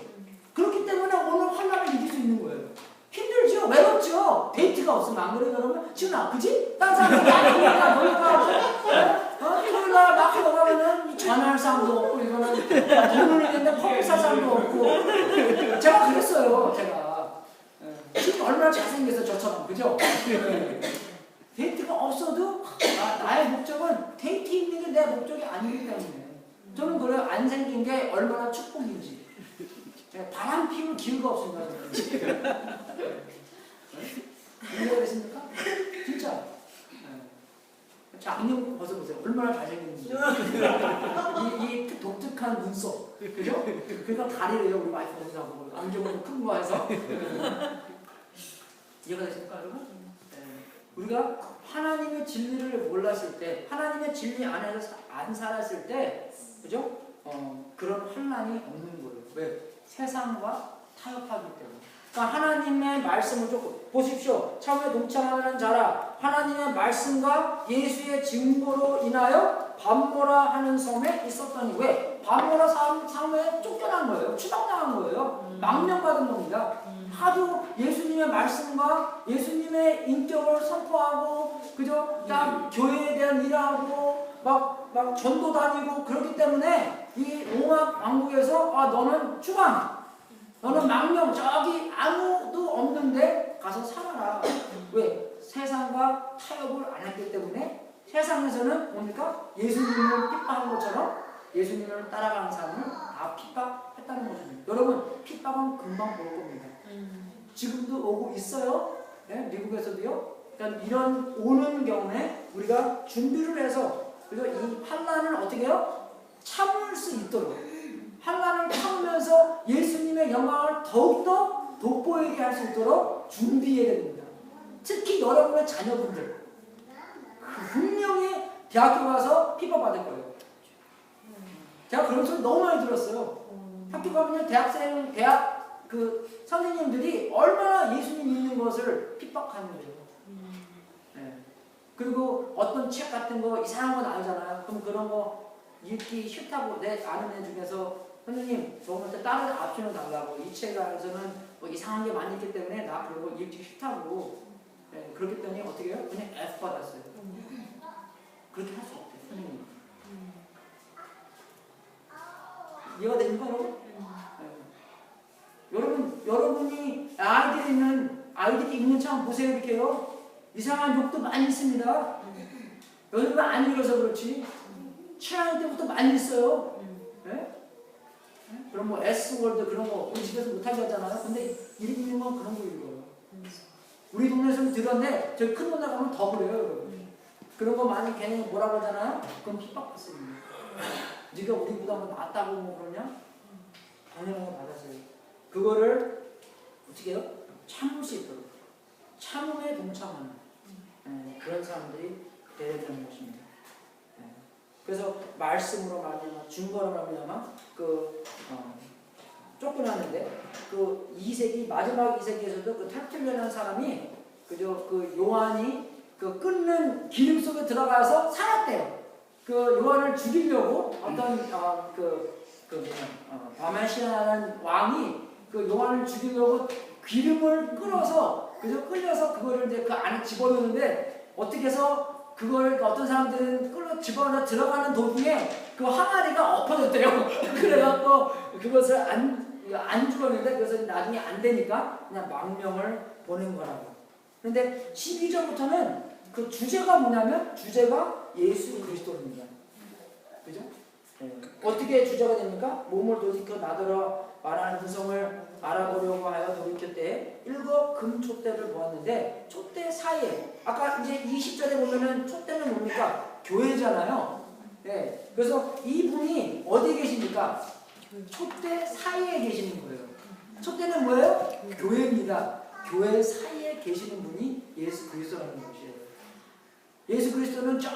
그렇기 때문에 오늘 환란을 이길 수 있는 거예요. 힘들죠? 외롭죠? 데이트가 없으면 안 그래요 여러분? 지훈아 그지? 딴 사람이 야 보니까 토요일 날 마크 나가면은 전화할 사람도 없고 이거는 돈을 있는데 커피 살 사람도 없고 제가 그랬어요. 제가 지금 얼마나 잘생겼어 저처럼 그죠? 데이트가 없어도 나의 목적은 데이트 있는 게 내 목적이 아니기 때문에 저는 그래요. 안 생긴 게 얼마나 축복인지 바람 피울 기회가 없습니다. 이해가 되십니까? 진짜. 자, 안경 벗어보세요. 얼마나 잘생겼는지. 이 독특한 눈썹. 그죠? 그러니까 가리래요. 우리 와이프 보고 안경을 큰 거 해서. 이해가 되십니까, 여러분? 우리가 하나님의 진리를 몰랐을 때, 하나님의 진리 안에서 안 살았을 때, 그죠? 그런 환난이 없는 거예요. 왜? 세상과 타협하기 때문에. 그러니까 하나님의 말씀을 조금 보십시오. 참에 동참하는 자라 하나님의 말씀과 예수의 증거로 인하여 밤모라 하는 섬에 있었더니, 왜? 밤모라 섬에 쫓겨난 거예요. 추방당한 거예요. 망명받은 겁니다. 하도 예수님의 말씀과 예수님의 인격을 선포하고, 그죠? 딱 교회에 대한 일하고 막 전도 다니고 그렇기 때문에 이 로마 왕국에서 너는 추방, 너는 망명, 저기 아무도 없는데 가서 살아라. 왜? 세상과 타협을 안 했기 때문에. 세상에서는 뭡니까? 예수님을 핍박한 것처럼 예수님을 따라가는 사람을 다 핍박했다는 것입니다. 여러분, 핍박은 금방 볼 겁니다. 지금도 오고 있어요. 네? 미국에서도요. 그러니까 이런 오는 경우에 우리가 준비를 해서, 그리고 이 환난을 어떻게 해요? 참을 수 있도록, 환난을 참으면서 예수님의 영광을 더욱더 돋보이게 할 수 있도록 준비해야 됩니다. 특히 여러분의 자녀분들 분명히 대학교 가서 핍박받을 거예요. 제가 그런 소리 너무 많이 들었어요. 학교 가면 대학 그 선생님들이 얼마나 예수님 믿는 것을 핍박하는 거예요. 네. 그리고 어떤 책 같은 거 이상한 거 나오잖아요. 그럼 그런 거 읽기 싫다고 내 아는 애 중에서, 선생님 저한테 다른 옵션을 달라고, 이 책 안에서는 뭐 이상한 게 많이 있기 때문에 나 그런 거 읽기 싫다고. 네. 그렇기 때문에 어떻게 해요? 그냥 F 받았어요. 그렇게 할 수 없대요, 선생님. 이해가 됩니까, 여러분? 여러분이 아이들이 있는 참 보세요. 이렇게요. 이상한 욕도 많이 있습니다. 여러분 안 읽어서 그렇지. 취할 때부터 많이 있어요. 네? 그럼 뭐 S월드 그런 거 우리 집에서 못하게 하잖아요. 근데 읽는 건 그런 거 읽어요. 우리 동네에서는 들었는데 저희 큰 동네 가면 더 그래요, 여러분. 그런 거 많이 괜히 뭐라고 하잖아요. 그럼 핍박받습니다. 네가 우리보다 뭐 낫다고 뭐 그러냐? 당연하게 받았어요. 그거를 어떻게 해요? 참을 수 있도록, 참음에 동참하는 그런 사람들이 되어야 되는 것입니다. 그래서 말씀으로 말미암아, 증거로 말미암아 쫓겨나는데, 그 2세기 마지막 2세기에서도 그 탈출려는 사람이, 그저 그 요한이 그 끓는 기름 속에 들어가서 살았대요. 그 요한을 죽이려고 어떤 바메시아라는 왕이 그 요한을 죽이려고 기름을 끓여서, 그래서 끌려서 그거를 이제 그 안에 집어넣는데, 어떻게 해서 그걸 어떤 사람들은 끌어 집어넣어 들어가는 도중에 그 항아리가 엎어졌대요. 그래갖고 그것을 안 죽었는데, 그래서 나중에 안 되니까 그냥 망명을 보낸 거라고. 그런데 12절부터는 그 주제가 뭐냐면, 주제가 예수 그리스도입니다. 그죠? 어떻게 주제가 됩니까? 몸을 돌이켜 나더러 말하는 구성을 알아보려고 하여 돌이켰대. 일곱 금촛대를 보았는데, 촛대 사이에, 아까 이제 20절에 보면은 촛대는 뭡니까? 교회잖아요. 네. 그래서 이분이 어디에 계십니까? 촛대 사이에 계시는 거예요. 촛대는 뭐예요? 교회입니다. 교회 사이에 계시는 분이 예수 그리스도라는 것이에요. 예수 그리스도는 저기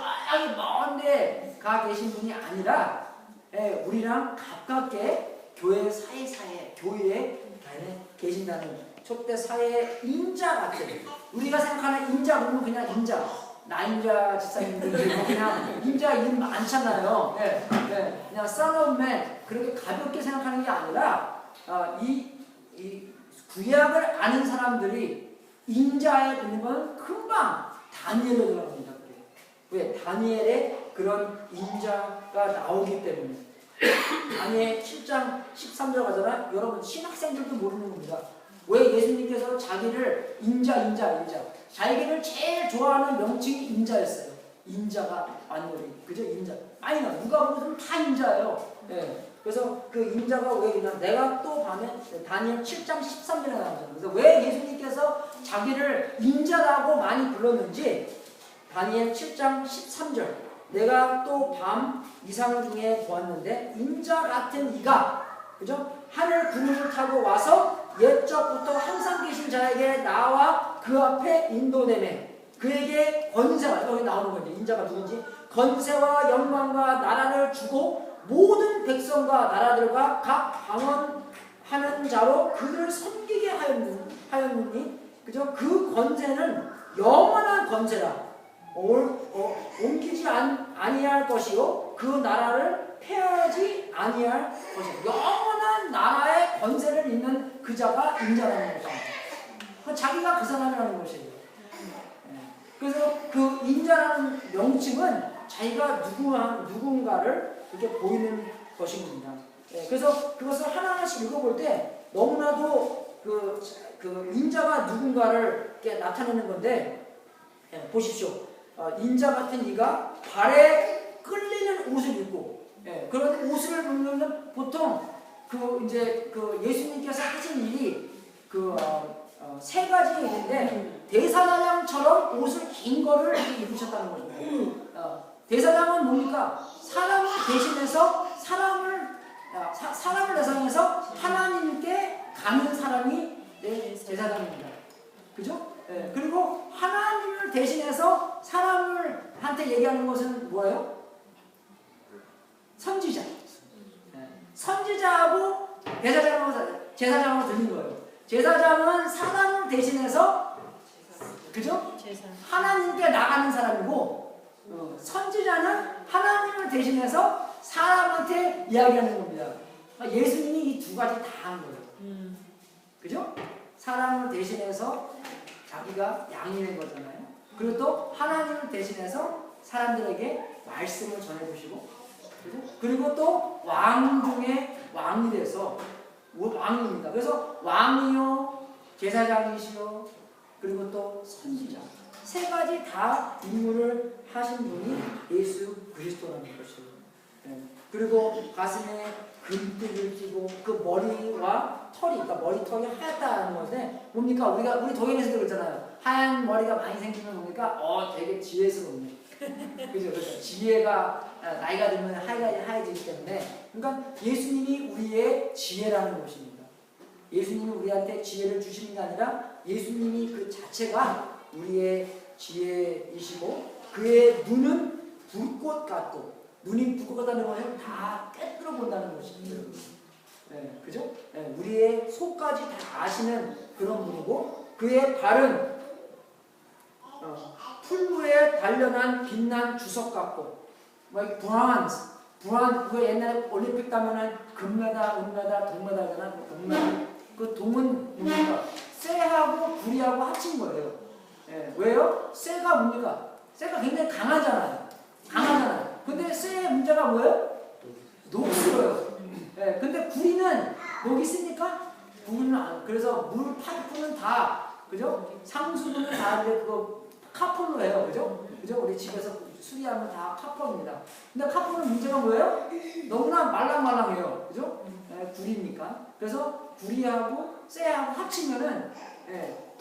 먼데 가 계신 분이 아니라, 우리랑 가깝게 교회 사이사이에, 교회에 계신다는, 촛대 사이의 인자 같은, 우리가 생각하는 인자 보면 그냥 인자, 나인자 집사님들 그냥 인자 이름 많잖아요. 그냥 son of man, 그렇게 가볍게 생각하는 게 아니라, 이 구약을 아는 사람들이 인자에 있는 건 금방 다니엘로 들어갑니다. 왜? 다니엘의 그런 인자가 나오기 때문에. 다니엘 7장 13절 가잖아. 여러분 신학생들도 모르는 겁니다. 왜 예수님께서 자기를 인자 자기를 제일 좋아하는 명칭이 인자였어요. 인자가 마누리, 그죠? 인자 아니요, 누가 보면 다 인자예요. 그래서 그 인자가 왜 있나? 내가 또 밤에 다니엘 7장 13절에 나오잖아요. 그래서 왜 예수님께서 자기를 인자라고 많이 불렀는지, 다니엘 7장 13절, 내가 또 밤 이상 중에 보았는데 인자 같은 이가, 그죠? 하늘 구름을 타고 와서 옛적부터 항상 계신 자에게 나와 그 앞에 인도되매, 그에게 권세와, 여기 나오는 거죠. 인자가 누군지. 권세와 영광과 나라를 주고 모든 백성과 나라들과 각 방언하는 자로 그를 섬기게 하였느니, 그죠? 그 권세는 영원한 권세라. 옮기지 아니할 것이요 그 나라를 폐하지 아니할 것이요. 영원한 나라의 권세를 있는 그 자가 인자라는 것입니다. 자기가 그 사람이라는 것이에요. 그래서 그 인자라는 명칭은 자기가 누군가를 이렇게 보이는 것인 겁니다. 그래서 그것을 하나하나씩 읽어볼 때 너무나도 그 인자가 누군가를 이렇게 나타내는 건데, 보십시오. 인자 같은 이가 발에 끌리는 옷을 입고, 그런 옷을 입으면 보통 이제 예수님께서 하신 일이 세 가지 있는데, 대사장처럼 옷을 긴 거를 이렇게 입으셨다는 거죠. 대사장은 뭡니까? 사람을 대신해서 사람을 대상해서 하나님께 가는 사람이 대사장입니다. 그죠? 그리고 하나님을 대신해서 사람한테 얘기하는 것은 뭐예요? 선지자. 선지자하고 제사장하고 들린 거예요. 제사장은 사람을 대신해서, 그죠? 하나님께 나가는 사람이고, 선지자는 하나님을 대신해서 사람한테 이야기하는 겁니다. 예수님이 이 두 가지 다 한 거예요. 그죠? 사람을 대신해서 자기가 양이 된 거잖아요. 그리고 또 하나님을 대신해서 사람들에게 말씀을 전해주시고, 그죠? 그리고 또 왕 중에 왕이 돼서 왕입니다. 그래서 왕이요, 제사장이시요, 그리고 또 선지자. 세 가지 다 임무를 하신 분이 예수 그리스도라는 것이에요. 그리고 가슴에 금띠를 띠고 그 머리와 털이, 그러니까 머리털이 하얗다는 건데 뭡니까? 우리 동양에서도 그렇잖아요. 하얀 머리가 많이 생기면 뭡니까? 되게 지혜스럽네. 그죠? 그렇죠. 지혜가 나이가 들면 하얘지기 때문에, 그러니까 예수님이 우리의 지혜라는 것입니다. 예수님이 우리한테 지혜를 주시는 게 아니라 예수님이 그 자체가 우리의 지혜이시고, 그의 눈은 불꽃 같고, 눈이 불꽃 같다는 것은 다 깨뜨려 본다는 것입니다. 그죠? 우리의 속까지 다 아시는 그런 분이고, 그의 발은 풀무에 단련한 빛난 주석 같고, 그거 옛날에 올림픽 가면은 금메달, 은메달, 동메달이나 동메달. 그 동은 뭡니까? 쇠하고 구리하고 합친 거예요. 왜요? 쇠가 뭡니까? 쇠가 굉장히 강하잖아요. 근데 쇠의 문제가 뭐예요? 녹슬어요. 근데 구리는 녹이 쓰니까? 구리는 안. 그래서 물 파이프는 다, 그죠? 상수도는 다 이제 그거 카본으로 해요. 그죠? 우리 집에서 수리하면 다 카본입니다. 근데 카본은 문제가 뭐예요? 너무나 말랑말랑해요. 그죠? 구리니까. 그래서 구리하고 쇠하고 합치면은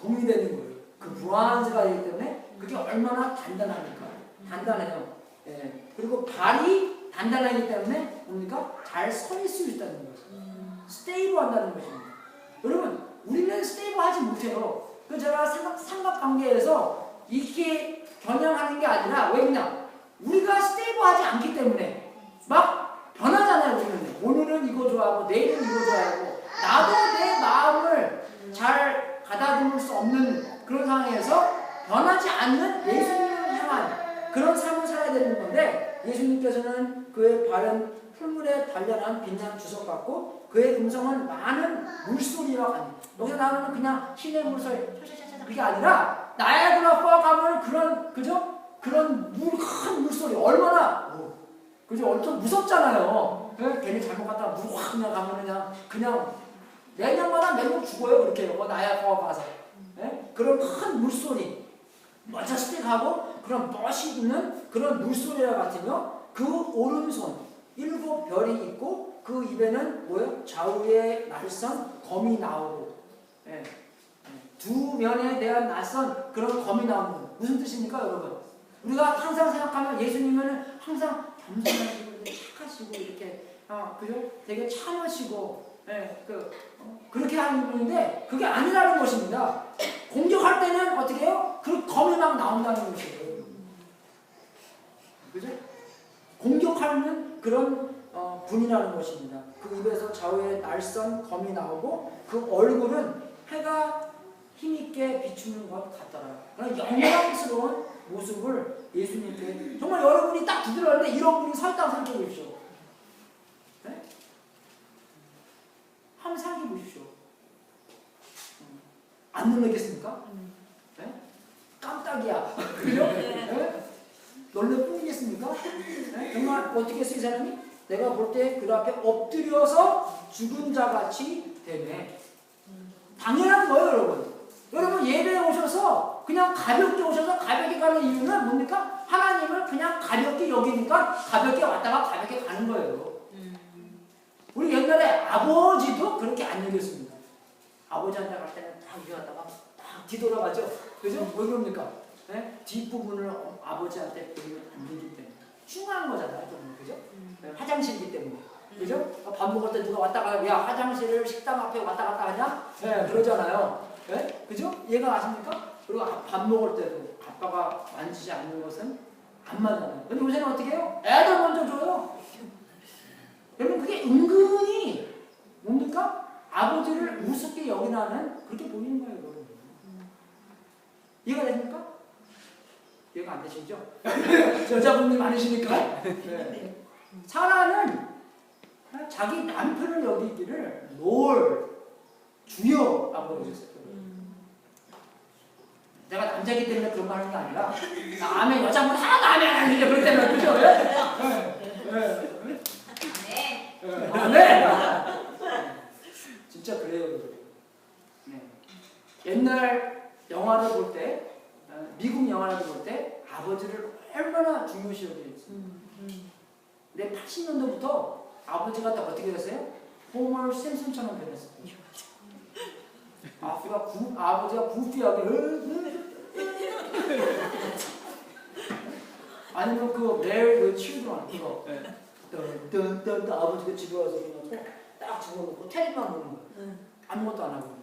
동이 되는 거예요. 그 무한세가 되기 때문에 그게 얼마나 단단합니까? 단단해요. 그리고 발이 단단하기 때문에 뭡니까? 잘 서 있을 수 있다는 거죠. 스테이블 한다는 것입니다. 여러분, 우리는 스테이블 하지 못해요. 그 제가 삼각관계에서 이렇게 겨냥하는 게 아니라, 왜냐? 우리가 스테이블 하지 않기 때문에 막 변하잖아요. 오늘은 이거 좋아하고 내일은 이거 좋아하고, 나도 내 마음을 잘 가다듬을 수 없는 그런 상황에서 변하지 않는 예수님을 향한 그런 삶을 살아야 되는 건데, 예수님께서는 그의 발은 풀물에 단련한 빛난 주석 같고, 그의 음성은 많은 물소리와 같니. 여기서 나오는 그냥 시내 물소리, 그게 아니라 나야그라 fall 가면 그런 큰 물소리, 얼마나 그죠? 엄청 무섭잖아요. 괜히 잘못 갔다가 물 확 그냥 가면 그냥 내년마다 몇 죽어요. 그렇게 나야그라 가서. 그런 큰 물소리, 멋졌을 때 가고 그런 멋이 있는 그런 물소리와 같으며, 그 오른손 7 별이 있고, 그 입에는 뭐예요? 좌우에 날선 검이 나오고, 두 면에 대한 낯선 그런 검이 나오는 거예요. 무슨 뜻입니까, 여러분? 우리가 항상 생각하면 예수님은 항상 겸손하시고 착하시고 이렇게 그죠? 되게 참으시고 그렇게 하는 분인데, 그게 아니라는 것입니다. 공격할 때는 어떻게 해요? 그 검이 막 나온다는 것이에요. 그죠? 공격하는 그런 분이라는 것입니다. 그 입에서 좌우에 날선 검이 나오고 그 얼굴은 해가 힘있게 비추는 것 같더라. 그런 영광스러운 모습을 예수님께 정말 여러분이 딱 두드렸는데 이런 분이 서 있다고 생각해 보십시오. 네? 한번 생각해 보십시오. 안 놀라겠습니까? 네? 깜짝이야. 그죠? 네? 놀래 뿐이겠습니까? 네? 정말 어떻게 했어요, 이 사람이? 내가 볼 때 그 앞에 엎드려서 죽은 자 같이 되네. 당연한 거예요, 여러분. 여러분 예배에 오셔서 그냥 가볍게 오셔서 가볍게 가는 이유는 뭡니까? 하나님을 그냥 가볍게 여기니까 가볍게 왔다가 가볍게 가는 거예요. 우리 옛날에 아버지도 그렇게 안 여겼습니다. 아버지한테 갈 때는 딱 이리 왔다가 딱 뒤돌아가죠. 그죠? 왜 그럽니까? 네? 뒷부분을 아버지한테 보면 안 되기 때문에. 중요한 거잖아요. 그죠? 네, 화장실이기 때문에. 그죠? 밥 먹을 때 누가 왔다 가요. 야, 화장실을 식당 앞에 왔다 갔다 하냐? 네, 그러잖아요. 네? 그죠? 얘가 아십니까? 그리고 밥 먹을 때도 아빠가 만지지 않는 것은 안 맞아요. 근데 요새는 어떻게 해요? 애들 먼저 줘요. 여러분, 그게 은근히 뭡니까? 아버지를 우습게 여기나는 그렇게 보이는 거예요, 여러분. 이해가 됩니까? 이해가 안 되시죠? 여자분들 많으시니까. 네. 사라는 자기 남편을 여기기를 놀 주여라고 그러셨어요. 내가 남자이기 때문에 그런 말 하는 게 아니라 남의 여자분 하나도 안 해. 그럴 때는 그죠? 네. 진짜 그래요. 네. 옛날 영화를 볼 때, 미국 영화를 볼 때 아버지를 얼마나 중요시 여기겠어요. 근데 80년도부터 아버지가 딱 어떻게 됐어요? 호머 심슨처럼 변했어요. 아버지가 구피하게 아니면 그 매일 칠드런 이거 뜬뜬뜬 아버지가 집에 와서 그냥 딱 집어넣고 테레비만 보는 거예요. 아무것도 안 하고.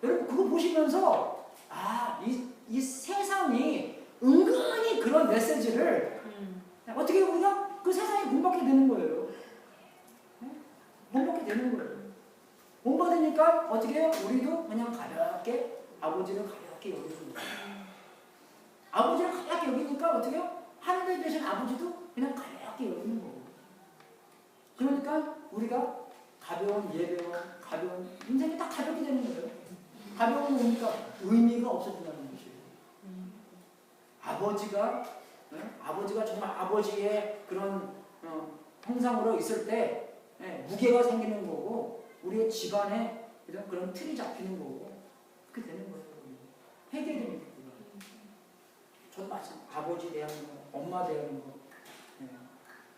여러분 그거 보시면서 이 세상이 은근히 그런 메시지를 어떻게 우리가 그 세상에 본받게 되는 거예요. 본받게 되는 거예요. 본받으니까 어떻게 해요? 우리도 그냥 가볍게 아버지를 가볍게 여기는 거예요. 아버지를 가볍게 여기니까 어떻게 해요? 하늘에 계신 아버지도 그냥 가볍게 여기는 거고. 그러니까 우리가 가벼운 예배와 가벼운 인생이 다 가볍게 되는 거예요. 가벼운 거니까 의미가 없어진다는 것이에요. 아버지가 정말 아버지의 그런 형상으로 있을 때 무게가 생기는 거고 우리의 집안에 그런 틀이 잡히는 거고 그렇게 되는 거예요. 해결됩니다. 저도 마찬가지. 아버지 대하는 거, 엄마 대하는 거.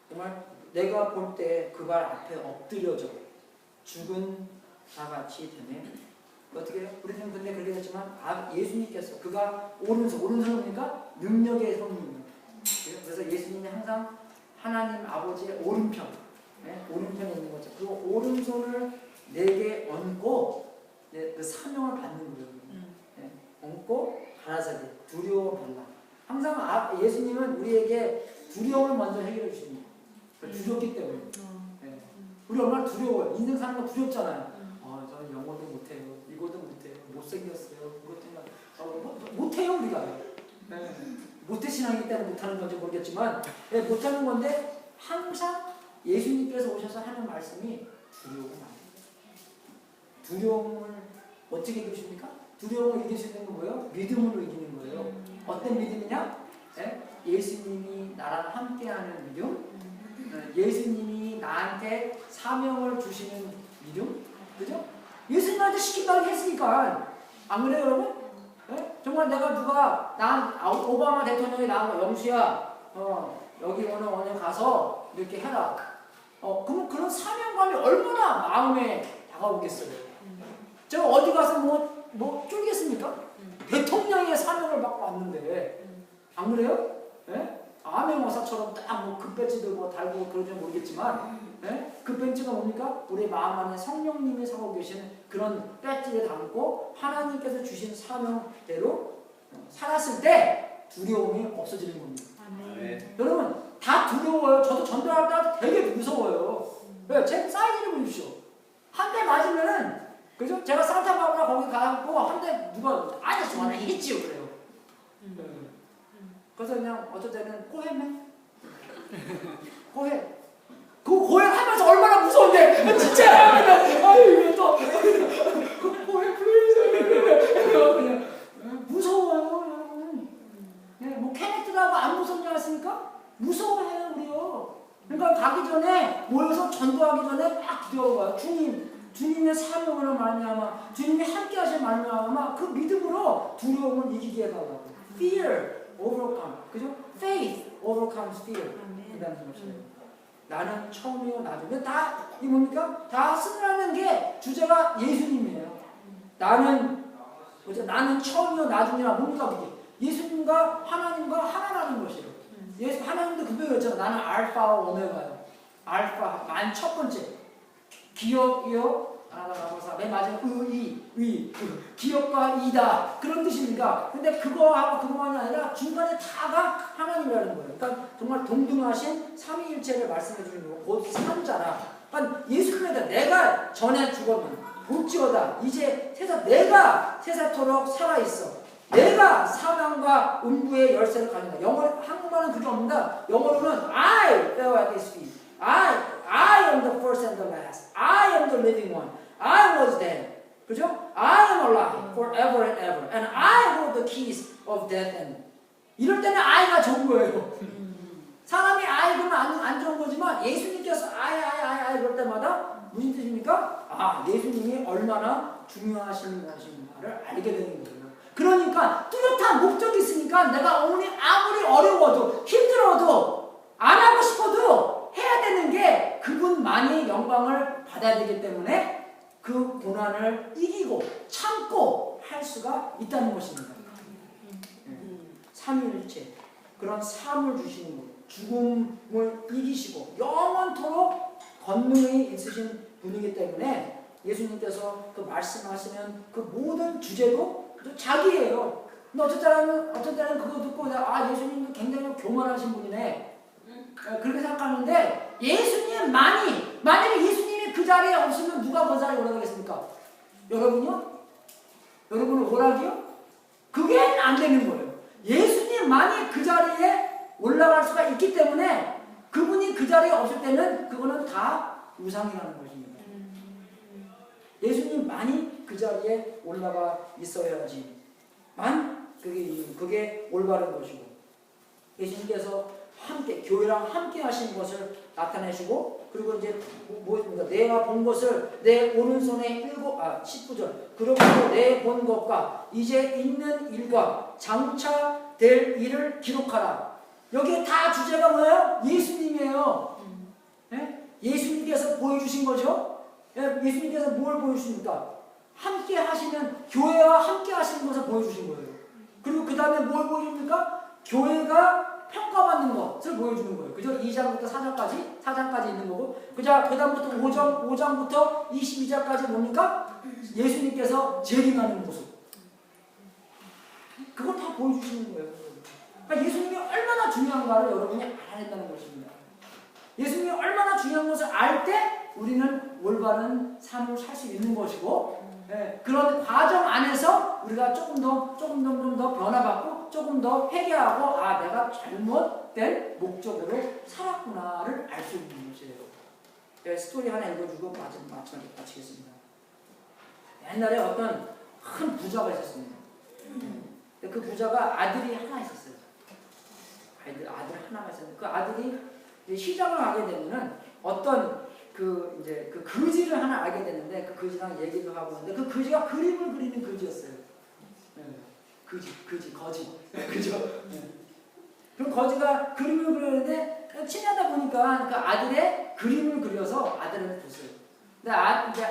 정말 내가 볼 때 그 발 앞에 엎드려져 죽은 자같이 되네. 어떻게 해요? 우리는 근데 그렇게 됐지만 예수님께서 그가 오른손입니까? 능력의 손입니다. 그래서 예수님이 항상 하나님 아버지의 오른편, 오른편에 있는 거죠. 그 오른손을 내게 얹고 그 사명을 받는 거예요. 얹고 가라사대 두려워 말라. 항상 예수님은 우리에게 두려움을 먼저 해결해 주십니다. 두렵기 때문에. 우리 얼마나 두려워요. 인생 사는 거 두렵잖아요. 저는 영어도 못해요. 이거도 못해요. 못생겼어요. 이것도 못해요 우리가. 모태신앙이기 때문에 못하는 건지 모르겠지만 못하는 건데 항상 예수님께서 오셔서 하는 말씀이 두려움을 어떻게 이기십니까? 두려움을 이길 수 있는 건 뭐예요? 믿음으로 이기는 거예요. 어떤 믿음이냐? 예수님이 나랑 함께하는 믿음, 예수님이 나한테 사명을 주시는 믿음, 그죠? 예수님한테 시킨다고 했으니까 안 그래요, 여러분? 정말 내가 오바마 대통령이 나온 거 영수야, 여기 오늘 가서 이렇게 해라. 그럼 그런 사명감이 얼마나 마음에 다가오겠어요? 제가 어디 가서 뭐 쫄겠습니까? 대통령의 사명을 받고 왔는데 안 그래요? 암행어사처럼 딱 뭐 급배지 들고 달고 그러지 모르겠지만 네? 그 배지가 뭡니까? 우리 마음 안에 성령님이 사고 계시는 그런 배지를 담고 하나님께서 주신 사명대로 살았을 때 두려움이 없어지는 겁니다. 아멘. 여러분 다 두려워요. 저도 전도할 때 되게 무서워요. 왜? 제 사이즈를 보십시오. 한 대 맞으면은 그죠? 제가 산타바바라 거기 가고 한 대 누가 아저씨 하나 했지요 그래요. 그래서 그냥 어떨 때는 꼬해매 꼬해 그 고해 하면서 얼마나 무서운데 진짜 아유 이거 또 고해 플리즈 그냥 무서워요 여러분. 네, 뭐 케네트라고 안 무섭냐 했습니까? 무서워해요 우리요. 그러니까 가기 전에 모여서 전도하기 전에 막 기도하고 주님의 사명으로 말미암아 주님이 함께하신 말미암아 그 믿음으로 두려움을 이기게 해달라고. Fear overcome, 그죠? Faith overcomes fear. 이라는 것이에요. 나는 처음이요 나중에 다 이 뭡니까? 다 쓰라는 게 주제가 예수님이에요. 나는 처음이요 나중이라 뭡니까 그게? 예수님과 하나님과 하나라는 것이에요. 예수 하나님도 그 표현이었잖아. 나는 알파와 오메가요. 알파 만 첫 번째 기억이요. 맨 마지막 기억과 이다 그런 뜻입니까? 근데 그거만이 아니라 중간에 다가 하나님이라는 거예요. 그러니까 정말 동등하신 삼위일체를 말씀해 주는 거고 곧 삼자라. 그러니까 예수님에다 내가 전에 죽었는 볼지어다 이제 내가 세세토록 살아 있어. 내가 사망과 음부의 열쇠를 가진다. 한국말은 그게 없는다. 영어로는 I bear at his feet. I am the first and the last. I am the living one. I was dead. 그죠? I am alive forever and ever. And I hold the keys of death and. 이럴 때는 I가 좋은 거예요. 사람이 I 그러면 안 좋은 거지만 예수님께서 I 그럴 때마다 무슨 뜻입니까? 아, 예수님이 얼마나 중요하신 것인가를 알게 되는 거예요. 그러니까 뚜렷한 목적이 있으니까 내가 아무리 어려워도 힘들어도 안 하고 싶어도 해야 되는 게 그분만이 영광을 받아야 되기 때문에 그 고난을 이기고 참고 할 수가 있다는 것입니다. 삼위일체 그런 삶을 주시는 분, 죽음을 이기시고 영원토록 권능이 있으신 분이기 때문에 예수님께서 그 말씀하시는 그 모든 주제도 자기예요. 근데 어떤 때는 그거 듣고 예수님은 굉장히 교만하신 분이네 그렇게 생각하는데 만약에 예수님이 그 자리에 없으면 누가 그 자리에 올라가겠습니까? 여러분요? 여러분은 오락이요? 그게 안 되는 거예요. 예수님만이 그 자리에 올라갈 수가 있기 때문에 그분이 그 자리에 없을 때는 그거는 다 우상이라는 것입니다. 예수님만이 그 자리에 올라가 있어야지만 그게 올바른 것이고 예수님께서 함께 교회랑 함께 하신 것을 나타내시고 그리고 이제 뭐입니까? 내가 본 것을 내 오른손에 19절 그러므로 내 본 것과 이제 있는 일과 장차 될 일을 기록하라. 여기에 다 주제가 뭐예요? 예수님이에요. 네? 예수님께서 보여주신 거죠. 예수님께서 뭘 보여주십니까? 함께 하시는 교회와 함께 하시는 것을 보여주신 거예요. 그리고 그 다음에 뭘 보여줍니까? 교회가 평가받는 것을 보여주는 거예요. 그죠? 2장부터 4장까지 있는 거고 그 다음부터 5장부터 22장까지 뭡니까? 예수님께서 재림하는 모습. 그걸 다 보여주시는 거예요. 그러니까 예수님이 얼마나 중요한가를 여러분이 알아야 된다는 것입니다. 예수님이 얼마나 중요한 것을 알 때 우리는 올바른 삶을 살 수 있는 것이고 그런 과정 안에서 우리가 조금 더 변화받고 조금 더 회개하고 내가 잘못된 목적으로 살았구나를 알 수 있는 것이에요. 스토리 하나 읽어주고 마치겠습니다. 옛날에 어떤 큰 부자가 있었습니다. 그 부자가 아들이 하나 있었어요. 아들 하나가 있었는데 그 아들이 시장을 가게 되면은 어떤 그 거지를 하나 알게 되는데 그 거지랑 얘기도 하고 하는데 그 거지가 그림을 그리는 거지였어요. 거지. 그죠? 그럼 거지가 그림을 그리는데 친하다 보니까 그 아들의 그림을 그려서 아들한테 줬어요. 근데 이제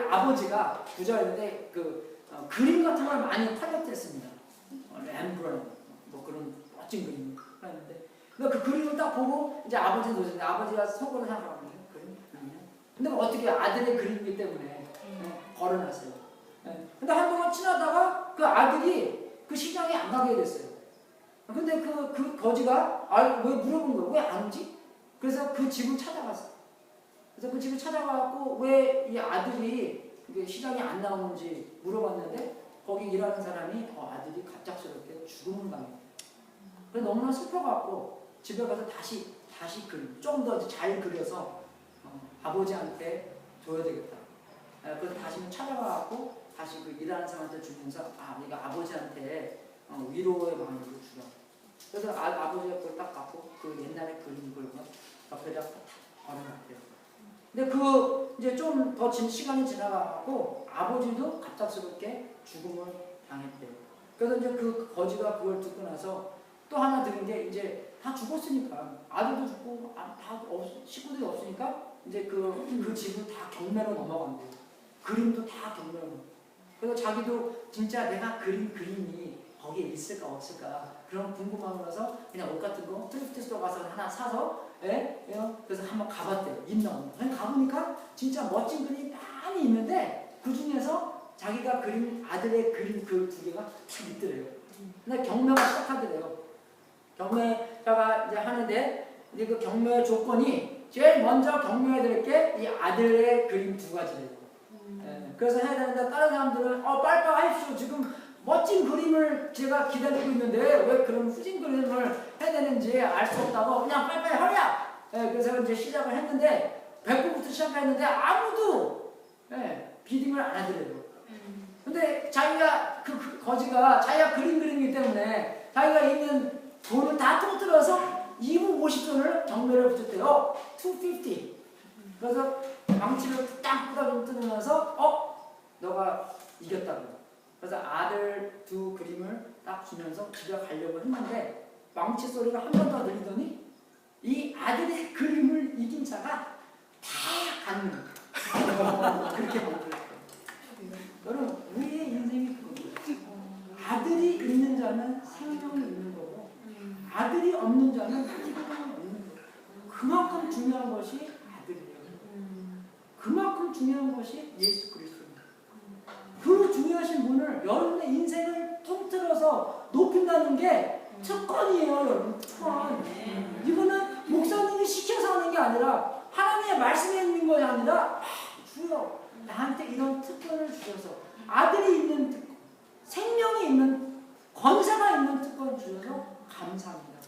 아버지가 부자였는데 그림 같은 걸 많이 컬렉트했습니다. 렘브란트 뭐 그런 멋진 그림을 했는데 그 그림을 딱 보고 이제 아버지는 오셨는데 아버지가 속으로 생각하는 거예요. 근데 어떻게 아들의 그림이기 때문에 걸어놨어요. 근데 한동안 지나다가 그 아들이 그 시장에 안 가게 됐어요. 근데 그 거지가 왜 물어본 거예요? 왜 안 오지? 그래서 그 집을 찾아갔어요. 그래서 그 집을 찾아가고 왜 이 아들이 시장에 안 나오는지 물어봤는데 거기 일하는 사람이 아들이 갑작스럽게 죽음을 당했대요. 그래서 너무나 슬퍼갖고 집에 가서 다시 좀 더 잘 그려서 아버지한테 줘야 되겠다. 그래서 다시 찾아가갖고 다시 그 일하는 사람한테 주면서 내가 아버지한테 위로의 마음을 주라. 그래서 아버지가 그걸 딱 갖고 그 옛날에 그린 걸 옆에다 딱 걸어놨대요. 근데 이제 좀 더 시간이 지나가고 아버지도 갑작스럽게 죽음을 당했대요. 그래서 이제 그 거지가 그걸 듣고 나서 또 하나 들은 게 이제 다 죽었으니까 아들도 죽고 식구들이 없으니까 이제 그 집을 다 경매로 넘어간대요. 그림도 다 경매로. 그래서 자기도 진짜 내가 그린 그림이 거기에 있을까 없을까 그런 궁금함을 해서 그냥 옷 같은 거 트리프트 스토어 가서 하나 사서 그래서 한번 가봤대요. 있나. 가보니까 진짜 멋진 그림이 많이 있는데 그 중에서 자기가 그린 아들의 그림 그 두 개가 딱 있더래요. 근데 경매가 시작하더래요. 경매가 이제 하는데 이제 그 경매 조건이 제일 먼저 경매해야 될 게 이 아들의 그림 두 가지래요. 그래서 해야 되는데 다른 사람들은 빨리빨리 하십시오. 지금 멋진 그림을 제가 기다리고 있는데 왜 그런 후진 그림을 해야 되는지 알 수 없다고 그냥 빨리빨리 하랴. 그래서 이제 시작을 했는데 100분부터 시작했는데 아무도 비딩을 안 하더래요. 근데 자기가 그 거지가 자기가 그림이기 때문에 자기가 있는 돈을 다 통틀어서 250돈을 경매를 붙였대요. 250. 그래서 망치를 딱 뜯어 뜯으면서 너가 이겼다고. 그래서 아들 두 그림을 딱 주면서 집에 가려고 했는데 망치 소리가 한 번 더 들리더니 이 아들의 그림을 이긴 자가 다 갖는 그렇게 만들었어요. 여러분 우리의 인생이 그거예요. 아들이 있는 자는 생명이 있는 거고 아들이 없는 자는 생명이 없는 거예요. 그만큼 중요한 것이 아들이에요. 그만큼 중요한 것이 예수 그리스도입니다. 그 중요하신 분을 여러분의 인생을 통틀어서 높인다는 게 특권이에요. 여러분 특권. 이거는 목사님이 시켜서 하는 게 아니라 하나님의 말씀에 있는 것이 아니라 주여 나한테 이런 특권을 주셔서 아들이 있는 특권, 생명이 있는 권세가 있는 특권을 주셔서 감사합니다.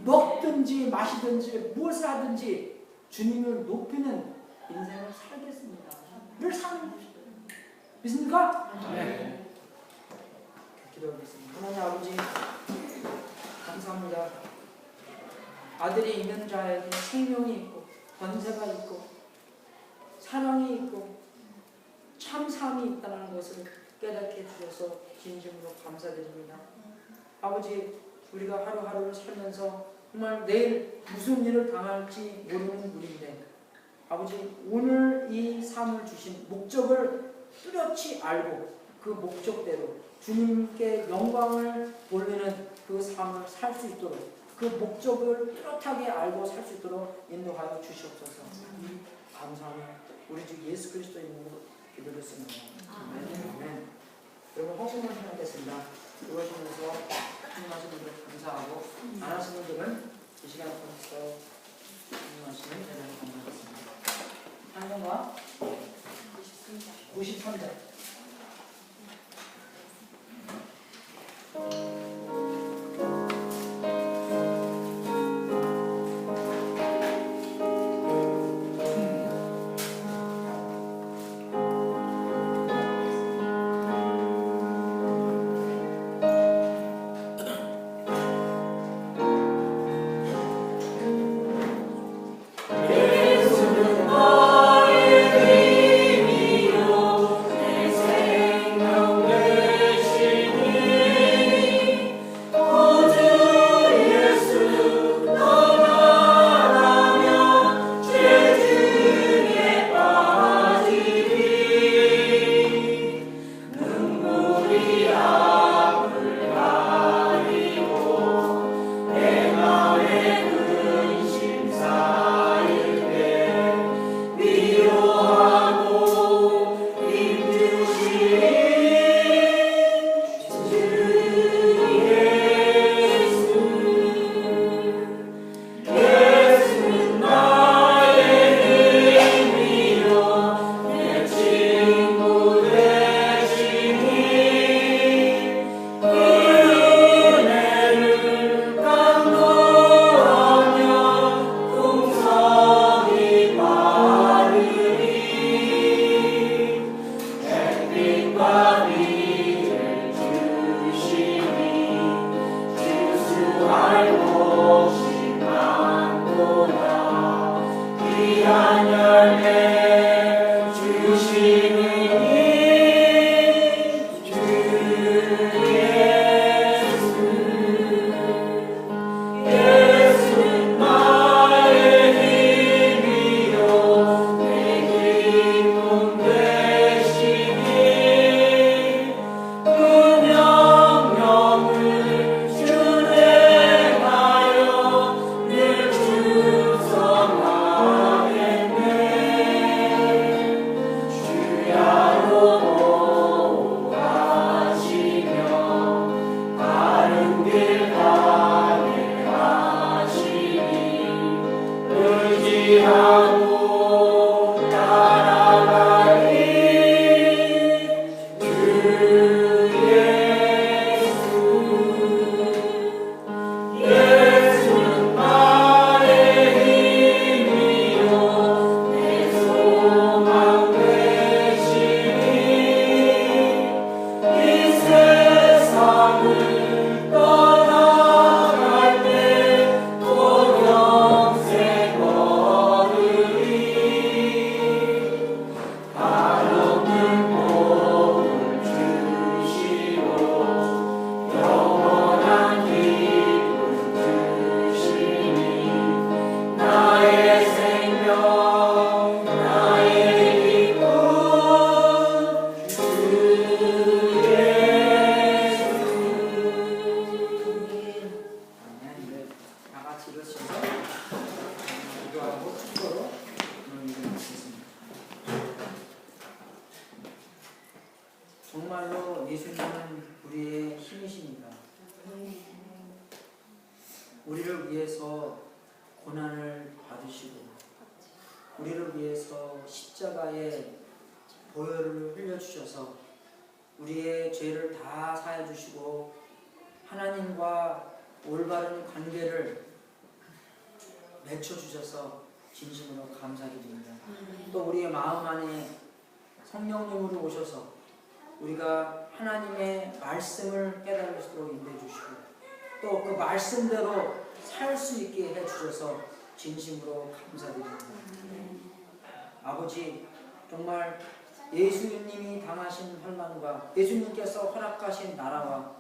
먹든지 마시든지 무엇을 하든지 주님을 높이는 인생을 살겠습니다. 늘 사는 것이죠. 믿습니까? 네. 기도하겠습니다. 하나님 아버지 감사합니다. 아들이 있는 자에게 생명이 있고 권세가 있고 사랑이 있고 참 삶이 있다는 것을 깨닫게 해주셔서 진심으로 감사드립니다. 아버지 우리가 하루하루를 살면서 정말 내일 무슨 일을 당할지 모르는 우리인데 아버지 오늘 이 삶을 주신 목적을 뚜렷이 알고 그 목적대로 주님께 영광을 돌리는 그 삶을 살 수 있도록 그 목적을 뚜렷하게 알고 살 수 있도록 인도하여 주시옵소서. 감사하며 우리 주 예수 그리스도 이름으로 기도했습니다. 아멘. 여러분 허공을 생각했습니다. 이것이면서 하시는 분들 감사하고 안 하시는 분들은 이 시간에 통해서 하시는 대단히 감사하겠습니다. 한번과 93절 예수는 나의 힘이요 내 정말로 예수님은 우리의 힘이십니다. 우리를 위해서 고난을 받으시고 우리를 위해서 십자가에 보혈을 흘려주셔서 우리의 죄를 다 사해 주시고 하나님과 올바른 관계를 맺혀주셔서 진심으로 감사드립니다. 또 우리의 마음 안에 성령님으로 오셔서 우리가 하나님의 말씀을 깨달을 수 있도록 인도해 주시고 또 그 말씀대로 살 수 있게 해주셔서 진심으로 감사드립니다. 아버지, 정말 예수님이 당하신 환난과 예수님께서 허락하신 나라와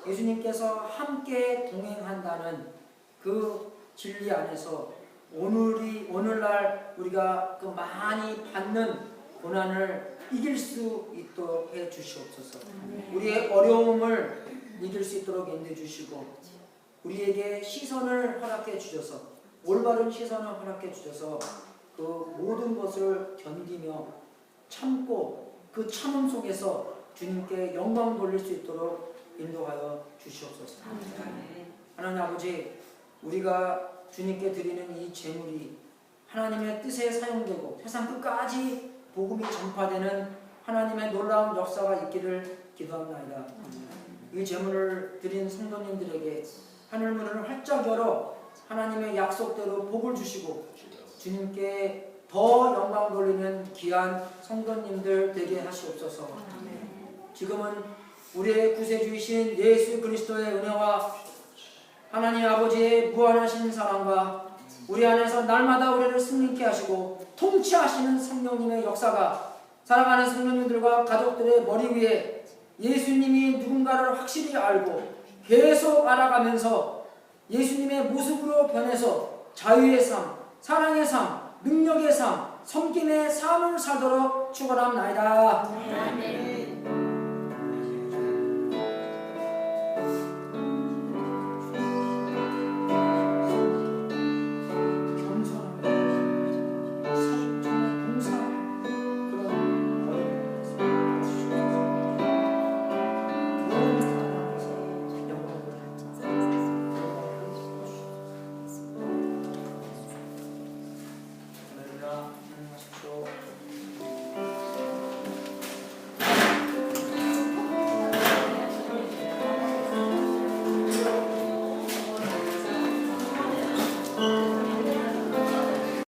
예수님께서 함께 동행한다는 그 진리 안에서 오늘날 우리가 그 많이 받는 고난을 이길 수 있도록 해 주시옵소서. 우리의 어려움을 이길 수 있도록 인도해 주시고 우리에게 시선을 허락해 주셔서 올바른 시선을 허락해 주셔서 그 모든 것을 견디며 참고 그 참음 속에서 주님께 영광 돌릴 수 있도록 인도하여 주시옵소서. 하나님 아버지, 우리가 주님께 드리는 이 제물이 하나님의 뜻에 사용되고 세상 끝까지 복음이 전파되는 하나님의 놀라운 역사가 있기를 기도합니다. 이 제물을 드린 성도님들에게 하늘문을 활짝 열어 하나님의 약속대로 복을 주시고 주님께 더 영광 돌리는 귀한 성도님들 되게 하시옵소서. 지금은 우리의 구세주이신 예수 그리스도의 은혜와 하나님 아버지의 무한하신 사랑과 우리 안에서 날마다 우리를 승리케 하시고 통치하시는 성령님의 역사가 사랑하는 성도님들과 가족들의 머리 위에 예수님이 누군가를 확실히 알고 계속 알아가면서 예수님의 모습으로 변해서 자유의 삶, 사랑의 삶, 능력의 삶, 섬김의 삶을 살도록 축원합니다. 아멘.